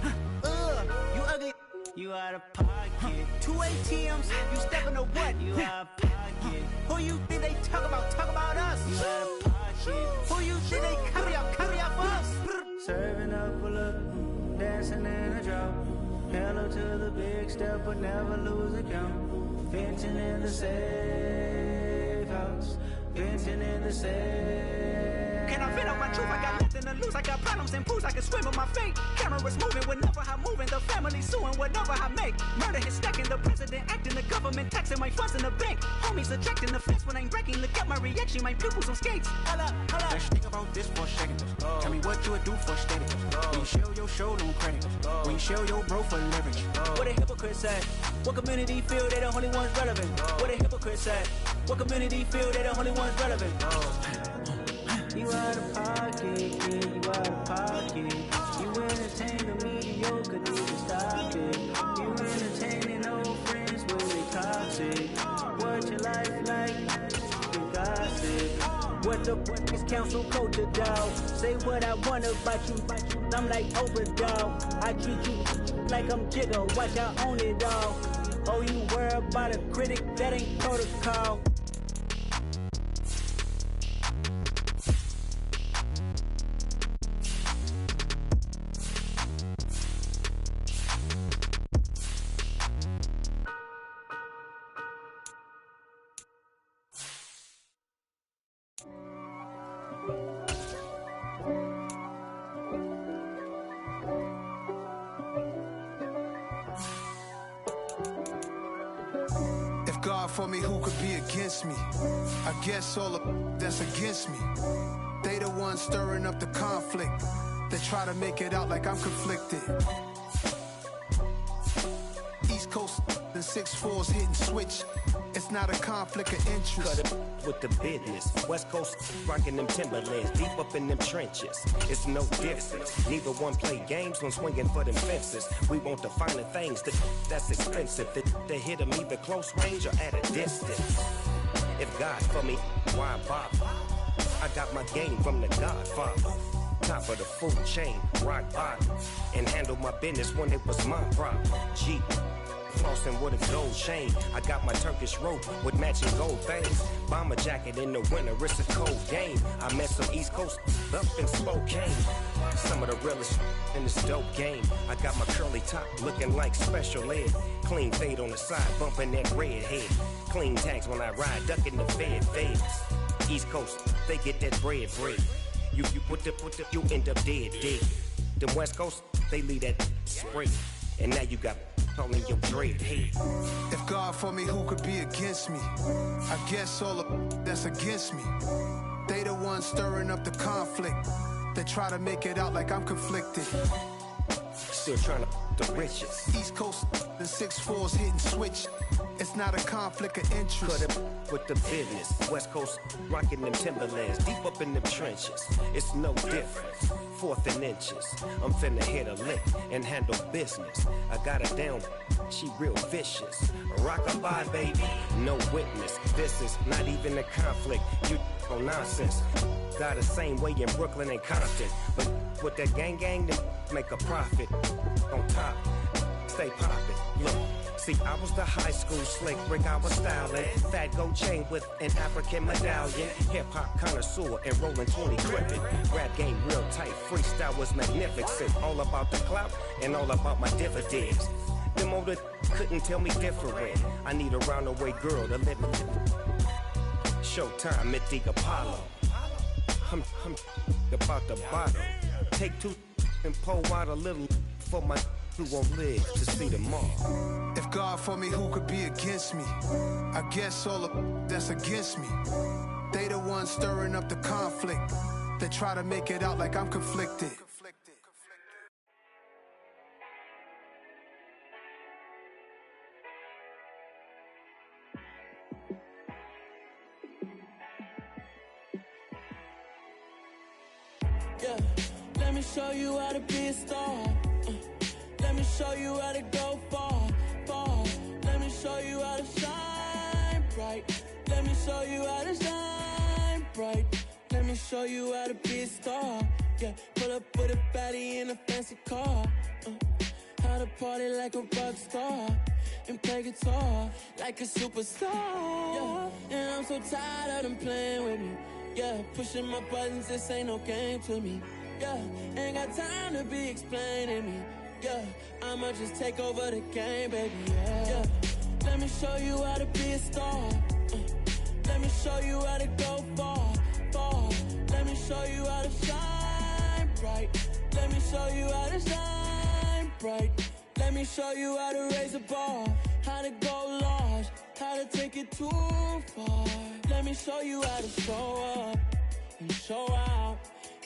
You ugly, you out of pocket. 2 ATMs, you stepping to what? You out of pocket. Who you think they talk about us? You out of pocket. Who you think they carry up us? Serving up a look, dancing in a drop. Hello to the big step, but never lose a count. Venting in the safe house. Venting in the safe. Can I vent out my truth? I got nothing to lose. I got problems and pools. I can swim with my fate. Cameras moving whenever I'm moving. The family suing whatever I make. Murder is stacking. The president acting. The government taxing my funds in the bank. Homies ejecting the fence when I'm breaking. Look at my reaction. My pupils on skates. Holla. Let's think about this for a second. Tell me what you would do for steady. When you show your show, no credit. When you show your bro for leverage. What a hypocrite said. What community feel they the only ones relevant? What a hypocrite said. What community feel they the only ones relevant? You out of pocket, yeah, you out of pocket. You entertain the mediocre, need to stop it. You entertaining old friends when they toxic. What your life like? You gossip. What the fuck is council culture, dog? Say what I want about you. I'm like overdog. I treat you like I'm Jigga. Watch I own it all. Oh, you worry about a critic? That ain't protocol. God for me, who could be against me? I guess all of that's against me. They the ones stirring up the conflict. They try to make it out like I'm conflicted. East Coast and 6'4's hitting switch. It's not a conflict of interest. Cut it with the business. West Coast rocking them Timberlands, deep up in them trenches. It's no difference. Neither one play games when swinging for them fences. We want the finer things that's expensive. They hit them either close range or at a distance. If God for me, why bother? I got my game from the Godfather. Top of the food chain, rock bottom. And handle my business when it was my problem. Jeep. Flossing with a gold chain. I got my Turkish rope with matching gold things. Bomber jacket in the winter, it's a cold game. I met some East Coast up in Spokane. Some of the realest in this dope game. I got my curly top looking like special ed. Clean fade on the side, bumping that red head. Clean tags when I ride, ducking the fades. East Coast, they get that bread. You put the, you end up dead. Them West Coast, they leave that spray. And now you got all in your dread head. If God for me, who could be against me? I guess all of that's against me. They the ones stirring up the conflict. They try to make it out like I'm conflicted. Still trying to the riches. East Coast, the 6'4's hitting switch. It's not a conflict of interest. Cut it with the business. West Coast rocking them Timberlands, deep up in them trenches. It's no difference. 4th and inches. I'm finna hit a lick and handle business. I got her down, she real vicious. Rockabye, baby, no witness. This is not even a conflict. You on nonsense. Got the same way in Brooklyn and Compton. But with that gang, then make a profit. On top, stay poppin'. Look. See, I was the high school slick Rick, I was styling. Fat gold chain with an African medallion. Hip-hop connoisseur and rolling 20 gripping. Rap game real tight, freestyle was magnificent. All about the clout and all about my dividends. Them older couldn't tell me different. I need a roundaway girl to let me. Showtime at the Apollo. I'm about the bottle. Take 2 and pour out a little for my who won't live to see tomorrow. If God for me, who could be against me? I guess all the that's against me. They the ones stirring up the conflict. They try to make it out like I'm conflicted. Yeah, let me show you how to be a star. Let me show you how to go far, far. Let me show you how to shine bright. Let me show you how to shine bright. Let me show you how to be a star. Yeah, pull up with a baddie in a fancy car. How to party like a rock star and play guitar like a superstar. Yeah, and I'm so tired of them playing with me. Yeah, pushing my buttons, this ain't no game to me. Yeah, ain't got time to be explaining me. Yeah, I'ma just take over the game, baby, yeah. Let me show you how to be a star. Let me show you how to go far, far. Let me show you how to shine bright. Let me show you how to shine bright. Let me show you how to raise a bar, how to go large, how to take it too far. Let me show you how to show up and show out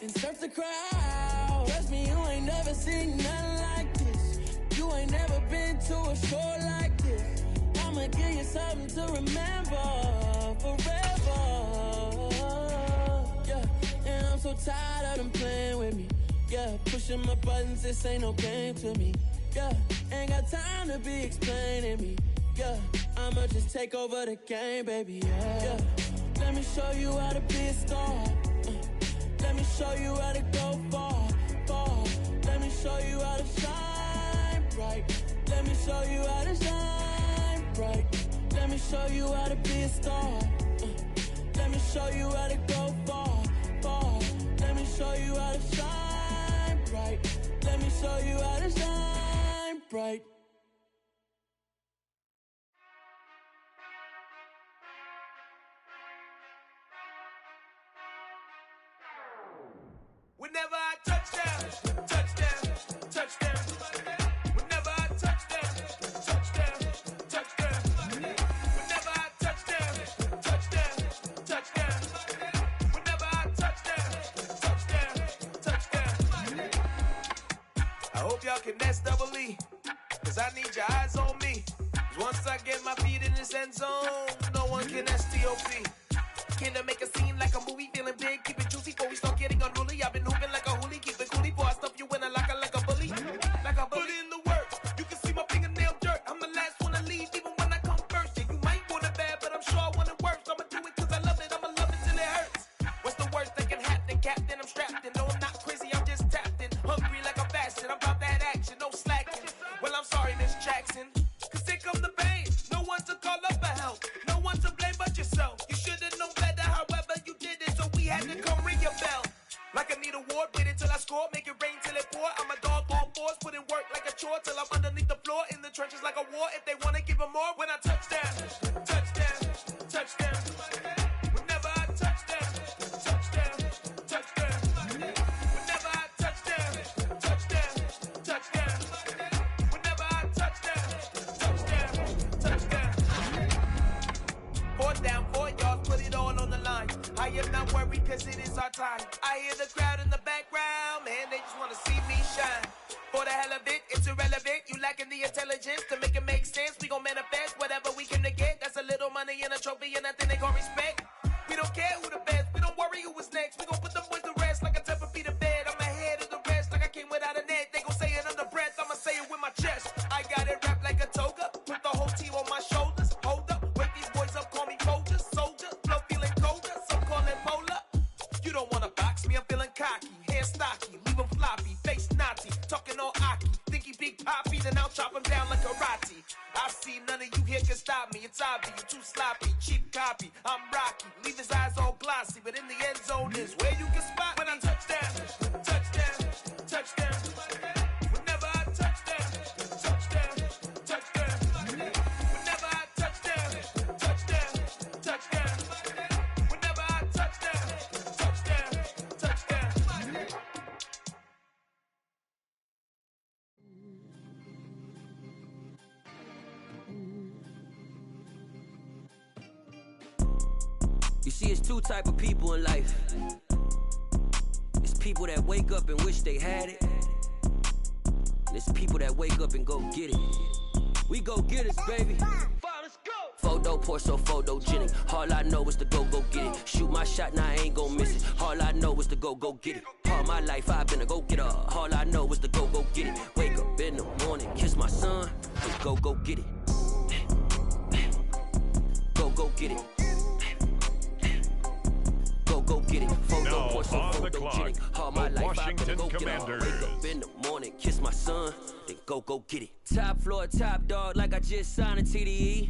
and surf the crowd. Trust me, you ain't never seen nothing like this. You ain't never been to a show like this. I'ma give you something to remember forever. Yeah, and I'm so tired of them playing with me. Yeah, pushing my buttons, this ain't no game to me. Yeah, ain't got time to be explaining me. Yeah, I'ma just take over the game, baby, yeah. Let me show you how to be a star. Let me show you how to go far, far. Let me show you how to shine bright. Let me show you how to shine bright. Let me show you how to be a star. Let me show you how to go far, far. Let me show you how to shine bright. Let me show you how to shine bright. Whenever I touch down, touchdown, touchdown. Whenever I touch down, touchdown, touchdown. Whenever I touch down, touchdown, touchdown. Whenever I touch down, touchdown, touchdown. I hope y'all can nest double E, cause I need your eyes on me. Cause once I get my feet in this end zone, no one can STOP. Can I make a scene like a movie, feeling big, keep it juicy before we start getting unruly. I've been hooping like a hoolie, keep it coolie before I stuff you in a locker like a bully. Like a bully. Put in the work, you can see my fingernail dirt. I'm the last one to leave, even when I come first. Yeah, you might want it bad, but I'm sure I want it worse. I'ma do it cause I love it, I'ma love it till it hurts. What's the worst that can happen, Captain? I'm strapped in, no I'm not crazy, I'm just tapped in. Hungry like a bastard, I'm about that action, no slacking. Well, I'm sorry, Miss Jackson, cause here come the pain. No one to call up for help, no one to blame but yourself. You should've known better, however you did it, so we had to come ring your bell. Like I need a ward, wait until I score, make it rain till it pour. I'm a dog on force, put in work like a chore till I'm underneath the floor, in the trenches like a war. If they wanna give them more, when I touch down, touchdown, touchdown. Whenever I touch down, touchdown, touchdown. Whenever I touch down, touchdown, touchdown. Whenever I touch down, touchdown, touchdown. 4th down, 4 yards, put it all on the line. I am not worried cause it is our time. I hear the crowd in the background, man, they just wanna see me shine. For the hell of it, it's irrelevant. You lacking the intelligence to make it make sense. We gon' manifest whatever we came to on my shoulders. Hold up, wake these boys up, call me Folgers. Soldier, flow feeling colder, some call it polar. You don't wanna box me, I'm feeling cocky. Hair stocky, leave him floppy, face naughty. Talking all aki, think he big poppy, then I'll chop him down like karate. I see none of you here can stop me. It's obvious, you too sloppy, cheap copy. I'm Rocky, leave his eyes all glossy, but in the end zone is where you can spot when I touch down, touchdown, touchdown. Whenever I touch down, touchdown, touchdown. Whenever I touch down, touchdown, touchdown. Whenever I touch down, touchdown, touchdown. You see, it's two type of people in life. It's people that wake up and wish they had it. And it's people that wake up and go get it. We go get it, baby. Photo, Porso, photogenic. All I know is to go get it. Shoot my shot, now I ain't gon' miss it. All I know is to go get it. All my life I've been a go-getter. All I know is to go get it. Wake up in the morning, kiss my son, and go get it. Go get it. Go get it. Photo, Porso, photogenic. All my life I've been a go-getter. Wake up in the morning, kiss my son, then go get it. Top floor, top dog, like I just signed a TDE.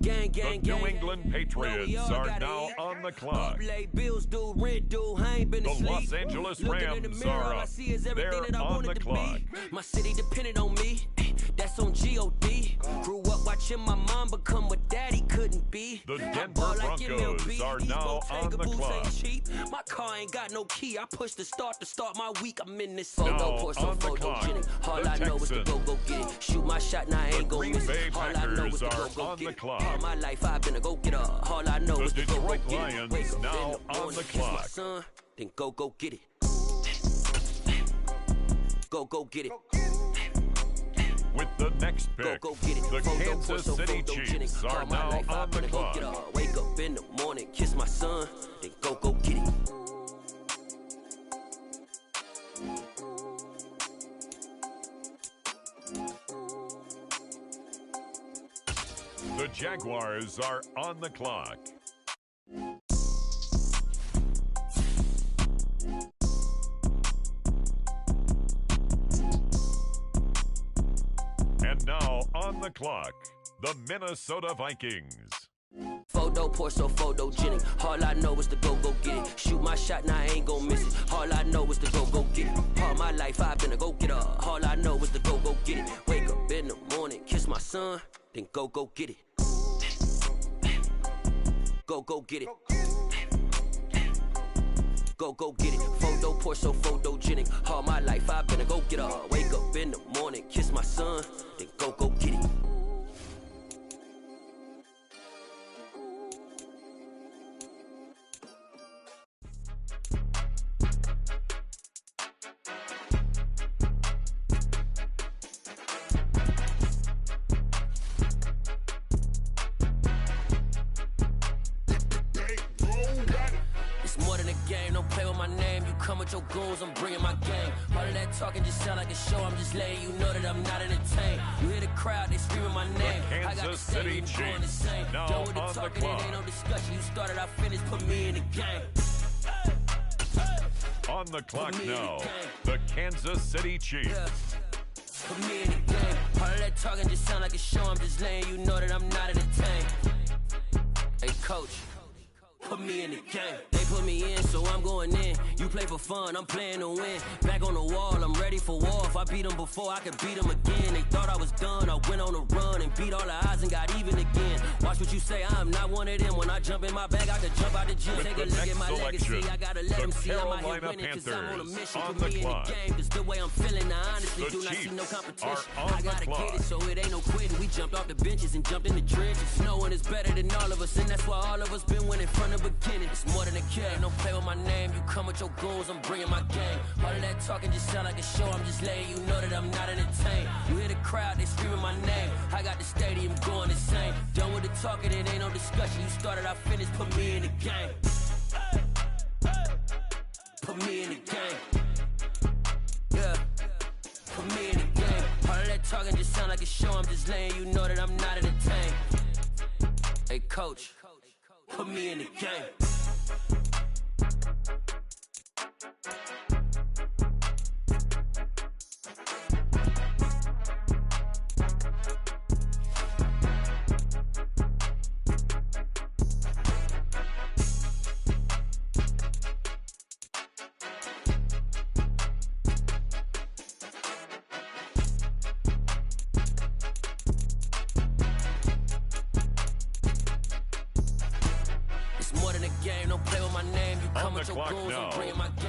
Gang, the New England Patriots are now on the clock. Bills due, rent due, I ain't been asleep. The Los Angeles Rams are up. They're on the clock. My city depended on me. That's on G.O.D. Grew up watching my mom become what daddy couldn't be. The Denver Broncos are now on the clock. My car ain't got no key. I push the start to start my week. I'm in this photo, Porso, photogenic. All I know is to go get it. Shoot my shot, now I ain't gon' miss it. All I know is to go get it. All my life I've been a go-getter. All I know is to go get it. Lions Wake up now in the on morning, the kiss my clock. son, then go get it. Go get it. With the next pick, the Kansas City Chiefs are now on the clock. Wake up in the morning, kiss my son, then go get it. The Jaguars are on the clock. And now on the clock, the Minnesota Vikings. Photo, Porso, photogenic. All I know is to go get it. Shoot my shot, now I ain't gon' miss it. All I know is to go get it. All my life I've been a go-getter. All I know is to go get it. Wake up in the morning, kiss my son, then go get it. Go get it. Go get it. Photo, Porso, photogenic. All my life I've been a go-getter. Wake up in the morning, kiss my son, then go get it. With your goons, I'm bringing my gang. All of that talking just sound like a show. I'm just letting you know that I'm not entertained. You hear the crowd, they screaming my name. The I got Kansas City Chiefs now done with the on talking, the clock. it ain't no discussion. You started, I finished, put me in the game. On the clock now, the Kansas City Chiefs. Yeah. Put me in the game. All of that talking just sound like a show. I'm just letting you know that I'm not entertained. Hey, coach, put me in the game. They put me in, so I'm going in. You play for fun, I'm playing to win. Back on the wall, I'm ready for war. If I beat them before, I could beat them again. They thought I was done, I went on a run and beat all the odds and got even again. Watch what you say, I'm not one of them. When I jump in my bag, I could jump out the gym. With Take a the look at my next legacy, selection, I gotta let the them see I'm out here Carolina winning. Cause I'm on a Panthers mission, on put the me in clock. the game. Cause the way I'm feeling, I honestly The do not see Chiefs no competition. are on I gotta the clock. get it, so it ain't no quitting. We jumped off the benches and jumped in the trenches. No one is better than all of us, and that's why all of us been winning from the beginning. It's more than a game, don't play with my name. You come with your goons, I'm bringing my gang. All of that talking just sound like a show. I'm just letting you know that I'm not entertained. You hear the crowd, they screaming my name. I got the stadium going insane. Done with the talking, it ain't no discussion. You started, I finished, put me in the game. Put me in the game. Yeah. Put me in the game. All of that talking just sound like a show. I'm just letting you know that I'm not entertained. Hey, coach, put me in the game.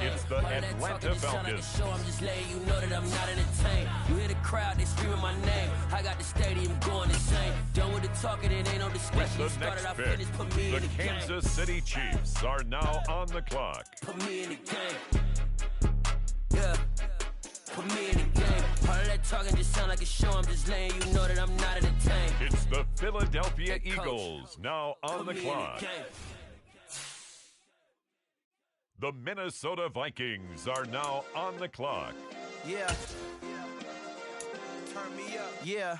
It's the Atlanta Falcons. I'm just letting you know that I'm not entertained. You hear the crowd, they screaming my name. I got the stadium going insane. Done with the talking, it ain't no discussion. With the next pick, the Kansas City Chiefs are now on the clock. Put me in the game. Yeah. Put me in the game. All of that talking just sound like a show. I'm just letting you know that I'm not entertained. It's the Philadelphia Eagles now on the clock. The Minnesota Vikings are now on the clock. Yeah. Turn me up. Yeah.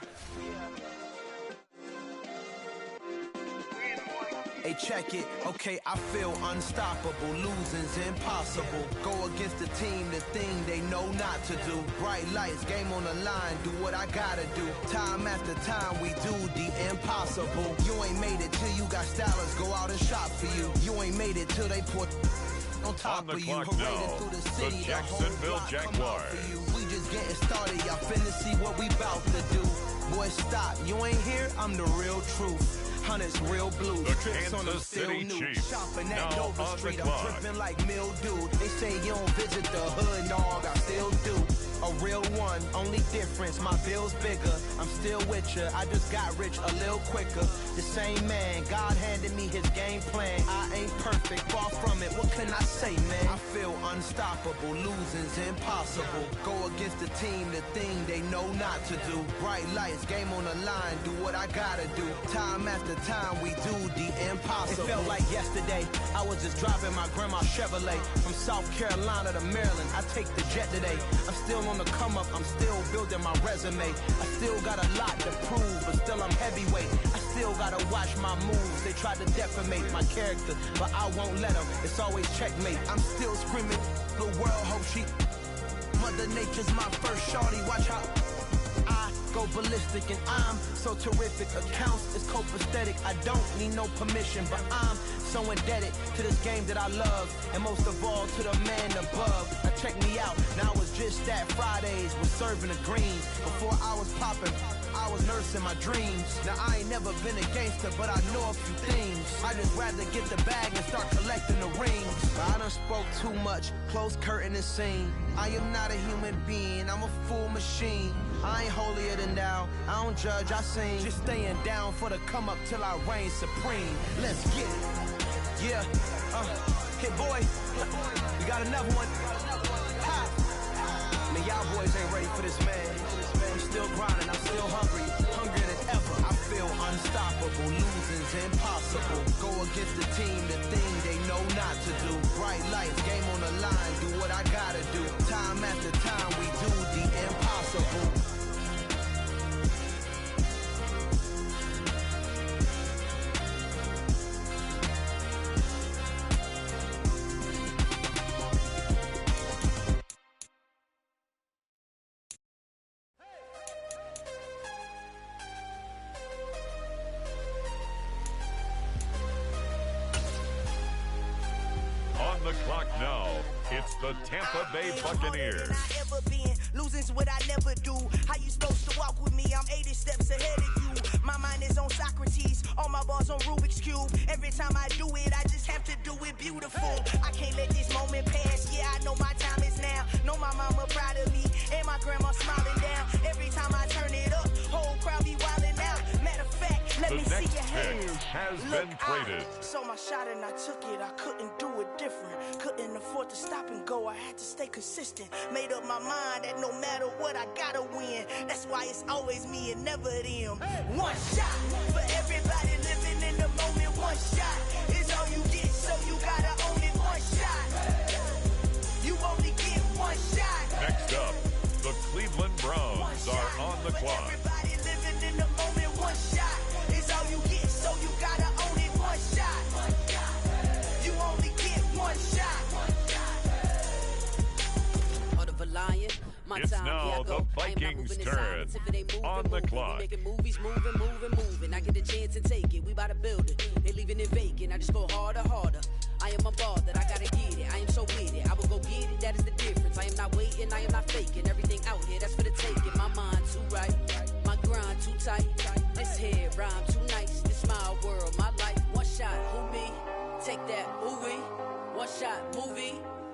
Hey, check it. Okay, I feel unstoppable. Losing's impossible. Go against the team, the thing they know not to do. Bright lights, game on the line. Do what I gotta do. Time after time, we do the impossible. You ain't made it till you got stylers go out and shop for you. You ain't made it till they put on top on the of you. Clock now, through the city, the Jacksonville Jaguars. We just getting started. Y'all finna see what we bout to do. Boy, stop. You ain't here? I'm the real truth. Hunters, real blue. The Trips on them Kansas still City new. Chiefs Shopping at now Dover on Street. the I'm clock. dripping like mildew. They say you don't visit the hood, dog. I still do. A real one, only difference, my bill's bigger. I'm still with ya, I just got rich a little quicker. The same man, God handed me his game plan. I ain't perfect, far from it, what can I say, man? I feel unstoppable, losing's impossible. Go against the team, the thing they know not to do. Bright lights, game on the line, do what I gotta do. Time after time, we do the impossible. It felt like yesterday, I was just driving my grandma's Chevrolet. From South Carolina to Maryland, I take the jet today. I'm still on the come up, I'm still building my resume. I still got a lot to prove, but still I'm heavyweight. I still gotta watch my moves. They tried to defamate my character, but I won't let them. It's always checkmate. I'm still screaming, the world hope she. Mother Nature's my first shorty, watch how I go ballistic and I'm so terrific. Accounts is copacetic, I don't need no permission, but I'm so indebted to this game that I love, and most of all to the man above. Now check me out, now it's just that Fridays was serving the greens. Before I was popping, I was nursing my dreams. Now I ain't never been a gangster, but I know a few things. I just rather get the bag and start collecting the rings. I done spoke too much, close curtain and scene. I am not a human being, I'm a full machine. I ain't holier than thou, I don't judge, I sing. Just staying down for the come up till I reign supreme. Let's get it. Yeah, hit boy, we got another one. Ha! Man, y'all boys ain't ready for this, man. I'm still grinding, I'm still hungry, hungrier than ever. I feel unstoppable, losing's impossible. Go against the team, the thing they know not to do. Bright lights, game on the line, do what I gotta do. Time after time, we do the impossible. On the clock now, it's the Tampa Bay Buccaneers. Losing's what I never do. How you supposed to walk with me? I'm 80 steps ahead of you. My mind is on Socrates, all my balls on Rubik's Cube. Every time I do it, I just have to do it beautiful. I can't let this moment pass. Yeah, I know my time is now. Know my mama proud of me, and my grandma smiling down. Every time I turn it up, whole crowd be wilding out. Matter of fact, let me see your hands. Has been traded. Saw my shot and I took it. I couldn't do it different. Couldn't afford to stop and go. I had to stay consistent. Made up my mind that no matter what, I gotta win. That's why it's always me and never them. One shot for everybody living in the moment. One shot is all you get, so you gotta own it. One shot. You only get one shot. Next up, the Cleveland Browns are on the clock. Everybody living in the moment. One shot is all you get, so you gotta own it. my It's time. now Here I go. the Vikings' turn. On the clock. Making movies, moving. I get the chance to take it. We bout to build it. They leaving it vacant. I just go harder. I am a ball that I gotta get it. I am so with it. I will go get it. That is the difference. I am not waiting. I am not faking. Everything out here, that's for the taking. My mind too right. My grind too tight. This head rhyme too nice. This my world, my life. One shot, who me? Take that, ooh wee. One shot, movie.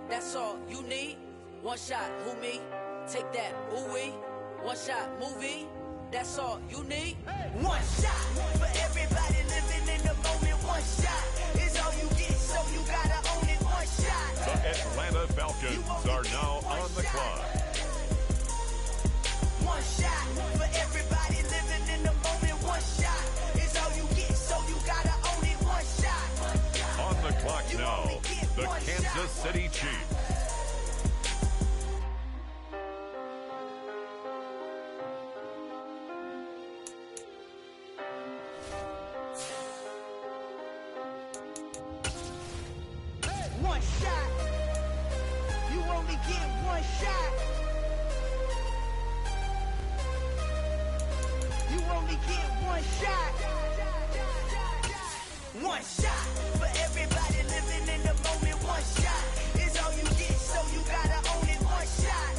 That's all you need. One shot, who me? Take that, ooh wee. One shot, movie. That's all you need. One shot for everybody living in the moment. One shot is all you get, so you gotta own it. One shot. The Atlanta Falcons are now on the clock. One shot for everybody living in the moment. One shot is all you get, so you gotta own it. One shot. On the clock now, the Kansas City Chiefs. One shot. You only get one shot. You only get one shot. One shot for everybody living in the moment. One shot is all you get, so you gotta own it. One shot.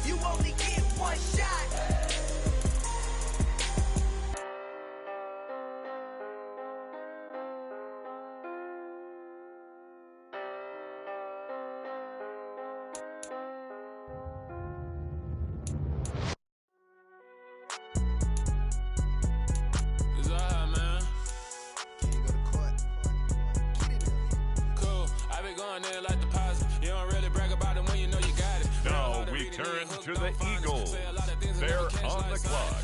You only get one shot. It's alright, man. Cool. I be going there like deposit. You don't really brag about it when you know you got it. Now we turn to the Eagles. They're on the clock.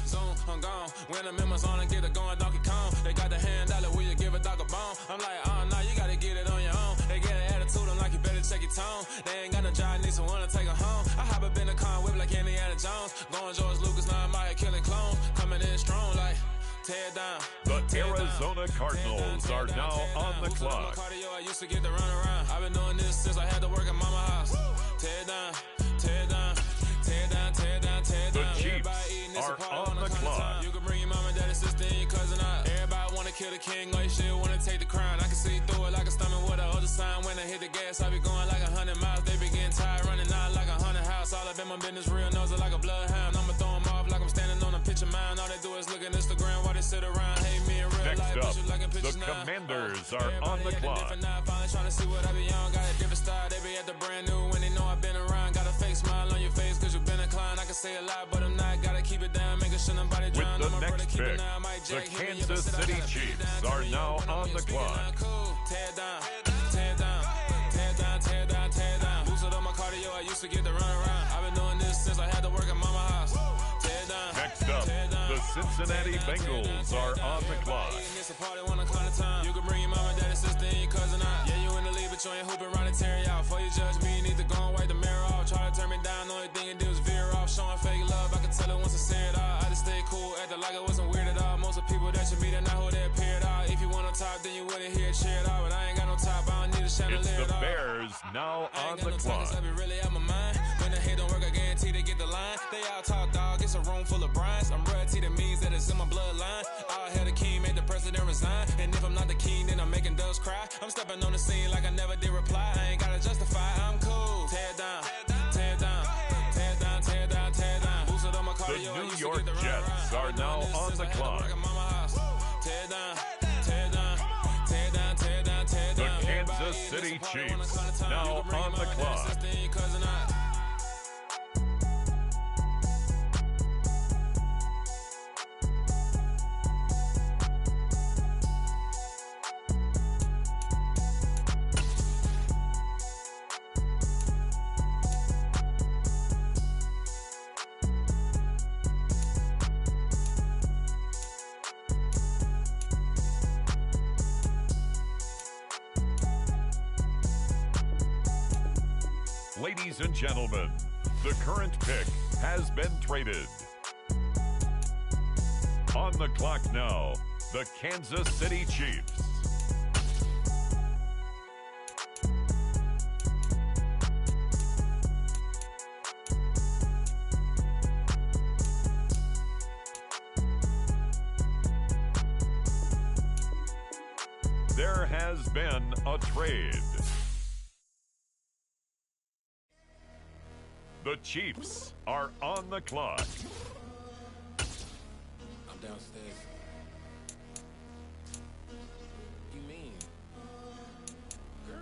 I'm gone. When I'm in my zone, I get it going Donkey Kong. They got the hand dollar, will you give a dog a bone? I'm like, oh, no, you gotta get it on your own. They get an attitude, I'm like, you better check your tone. They ain't got no job, need someone to take her home. I hop up in the car, whip like Indiana Jones. Going George Lucas, now I'm out here killing clones. Coming in strong like, tear down. The Arizona Cardinals are now on the clock. I used to get to run around. I've been doing this since I had to work at mama house. Tear down, tear down, tear down, tear down, tear down. The Chiefs are on the clock. You can bring your mama, daddy, sister, and your cousin out. Everybody wanna kill the king, or you shit wanna take the crown. I can see through it like a stomach with a other sign. When I hit the gas, I be going like 100 miles. They be getting tired, running out like 100 house. All up in my business, real nose like a bloodhound. I'ma throw them off like I'm standing on a picture mine. All they do is look at Instagram while they sit around. Hate me in real Next life, up, like in the pictures now. Commanders are on the clock. Finally trying to see what I be on. Got a different style, they be at the brand new when they know I've been around. Got a fake smile on your face cause you been inclined. I can say a lot, but I'm not. Gotta keep it down, making sure nobody drown. With the next pick, the Kansas City Chiefs are now on the clock. Tear down, tear down, tear down, tear down, tear down. Boosted up my cardio, I used to get to run around. I've been doing this since I had to work at mama house. Tear down. Next up, the Cincinnati Bengals are on the clock. It's a party when I come to town. You can bring your mama, daddy, sister, and your cousin out. Yeah, you in the league, but you ain't hooping around and tear out. Before you judge me, you need to go and wipe the mirror off. Try to turn me down, the only thing you do is veer off. Showing fake love, I can tell it once I say it all. I just stay cool, acting like it wasn't weird at all. Most of the people that you meet are not who they appear at all. If you want on top, then you wouldn't hear it cheer it all. But I ain't got no top, I don't need a chandelier It's at the all. Bears now on the clock. I be really out my mind. When the hate don't work, I guarantee they get the line. They all talk dog, it's a room full of brines. I'm royalty, that means that it's in my bloodline. All hell the king, made the president resign. And if I'm not the king, then I'm making doves cry. I'm stepping on the scene like I never did reply. I ain't gotta justify, I'm cool. Tear down, tear down, tear down, tear down, tear down. Boosted on my cardio, The New York Jets are now on the clock. Tear down, tear down, tear down, tear down, tear The down. Kansas City Chiefs now on the clock. Ladies and gentlemen, the current pick has been traded. On the clock now, the Kansas City Chiefs. There has been a trade. The Chiefs are on the clock. I'm downstairs. You mean? Girl,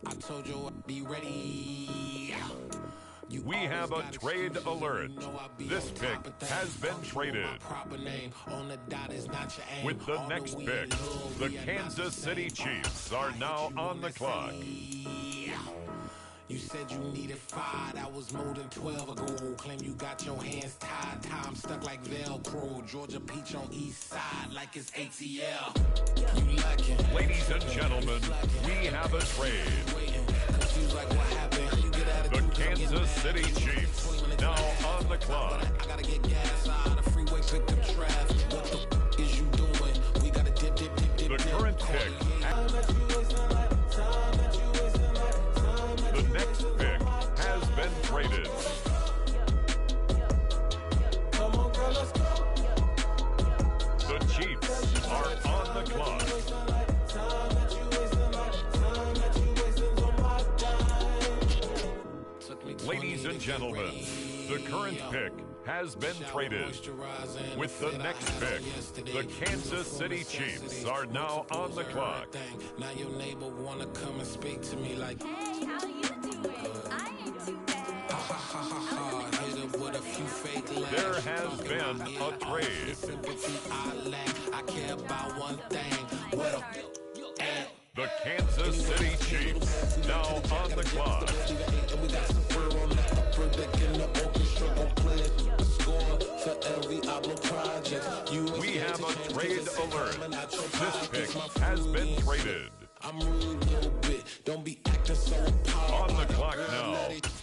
I told you I'd be ready. We have a trade alert. This pick has been traded. With the next pick, the Kansas City Chiefs are now on the clock. You said you needed 5, that was more than 12 ago. Claim you got your hands tied, time stuck like Velcro. Georgia Peach on east side like it's ATL. You lacking. Ladies and gentlemen, we have a trade. The Kansas City Chiefs now on the clock. I gotta get gas out of the freeway, pick up traffic. What the f is you doing? We gotta dip. The current pick. The next pick has been traded. The Chiefs are on the clock. Ladies and gentlemen, the current pick has been traded. With the next pick, the Kansas City Chiefs are now on the clock. Now your neighbor wanna come and speak to me like, hey, how you doing? I ain't too bad. Hit up with a few fake laughs. There has been a trade. I care about one thing. What a the Kansas City Chiefs now on the clock. We have a trade alert. This pick has been traded. I'm rude a little bit. Don't be acting so on the clock now,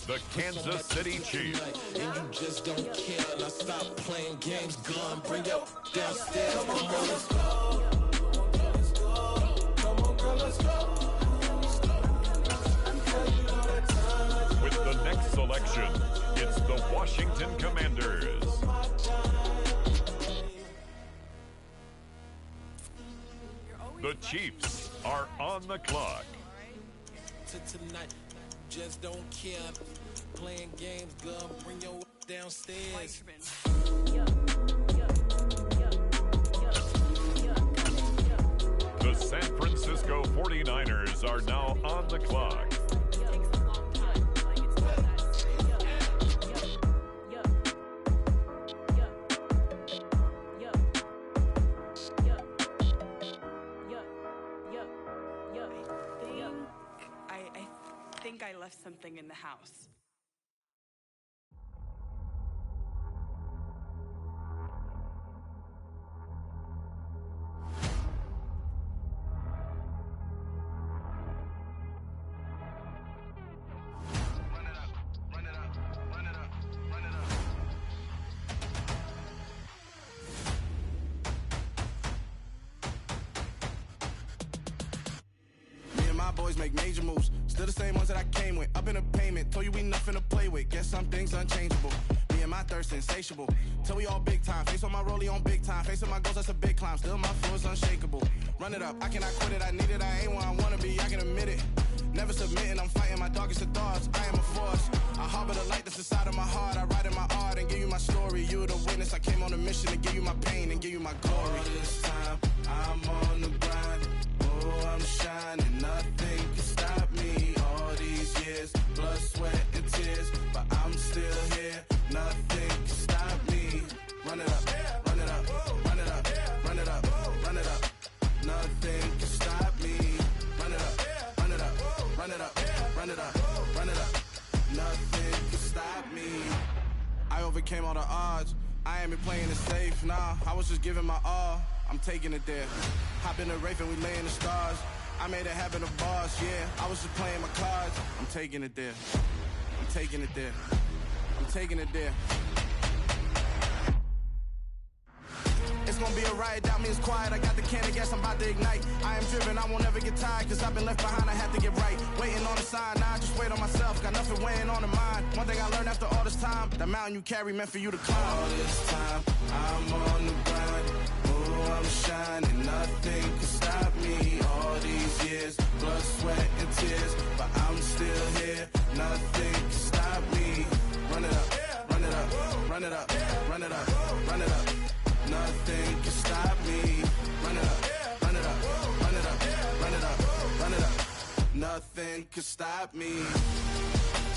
the Kansas City Chiefs. And you just don't care. Now stop playing games, gun. Bring your downstairs. Come on, let's go. With the next selection, it's the Washington Commanders. The Chiefs are on the clock. Tonight, just don't care. Playing games, gun. Bring your downstairs. The San Francisco 49ers are now on the clock. I think I left something in the house. Boys make major moves, still the same ones that I came with. Up in a payment, told you we nothing to play with. Guess some things unchangeable. Me and my thirst insatiable. Till we all big time. Face on my rollie on big time. Face on my goals, that's a big climb. Still my flow is unshakable. Run it up, I cannot quit it. I need it, I ain't where I wanna be. I can admit it. Never submitting, I'm fighting my darkest of thoughts. I am a force. I harbor the light that's inside of my heart. I write in my art and give you my story. You the witness. I came on a mission to give you my pain and give you my glory. All this time, I'm on the grind. Oh, I'm shining. Nothing can stop me. All these years, blood, sweat, and tears. But I'm still here. Nothing can stop me. Run it up, run it up, run it up, run it up, run it up. Nothing can stop me. Run it up, run it up, run it up, run it up, run it up. Nothing can stop me. I overcame all the odds. I ain't been playing it safe, nah. I was just giving my all. I'm taking it there. Hop in the Wraith and we lay in the stars. I made it happen to boss, yeah. I was just playing my cards. I'm taking it there. I'm taking it there. I'm taking it there. It's gonna be a riot, doubt me it's quiet. I got the can of gas, I'm about to ignite. I am driven, I won't ever get tired, cause I've been left behind, I have to get right. Waiting on the sign, now I just wait on myself. Got nothing weighing on the mind. One thing I learned after all this time, the mountain you carry meant for you to climb. All this time, I'm on the grind. Oh, I'm shining, nothing can stop me. could stop me.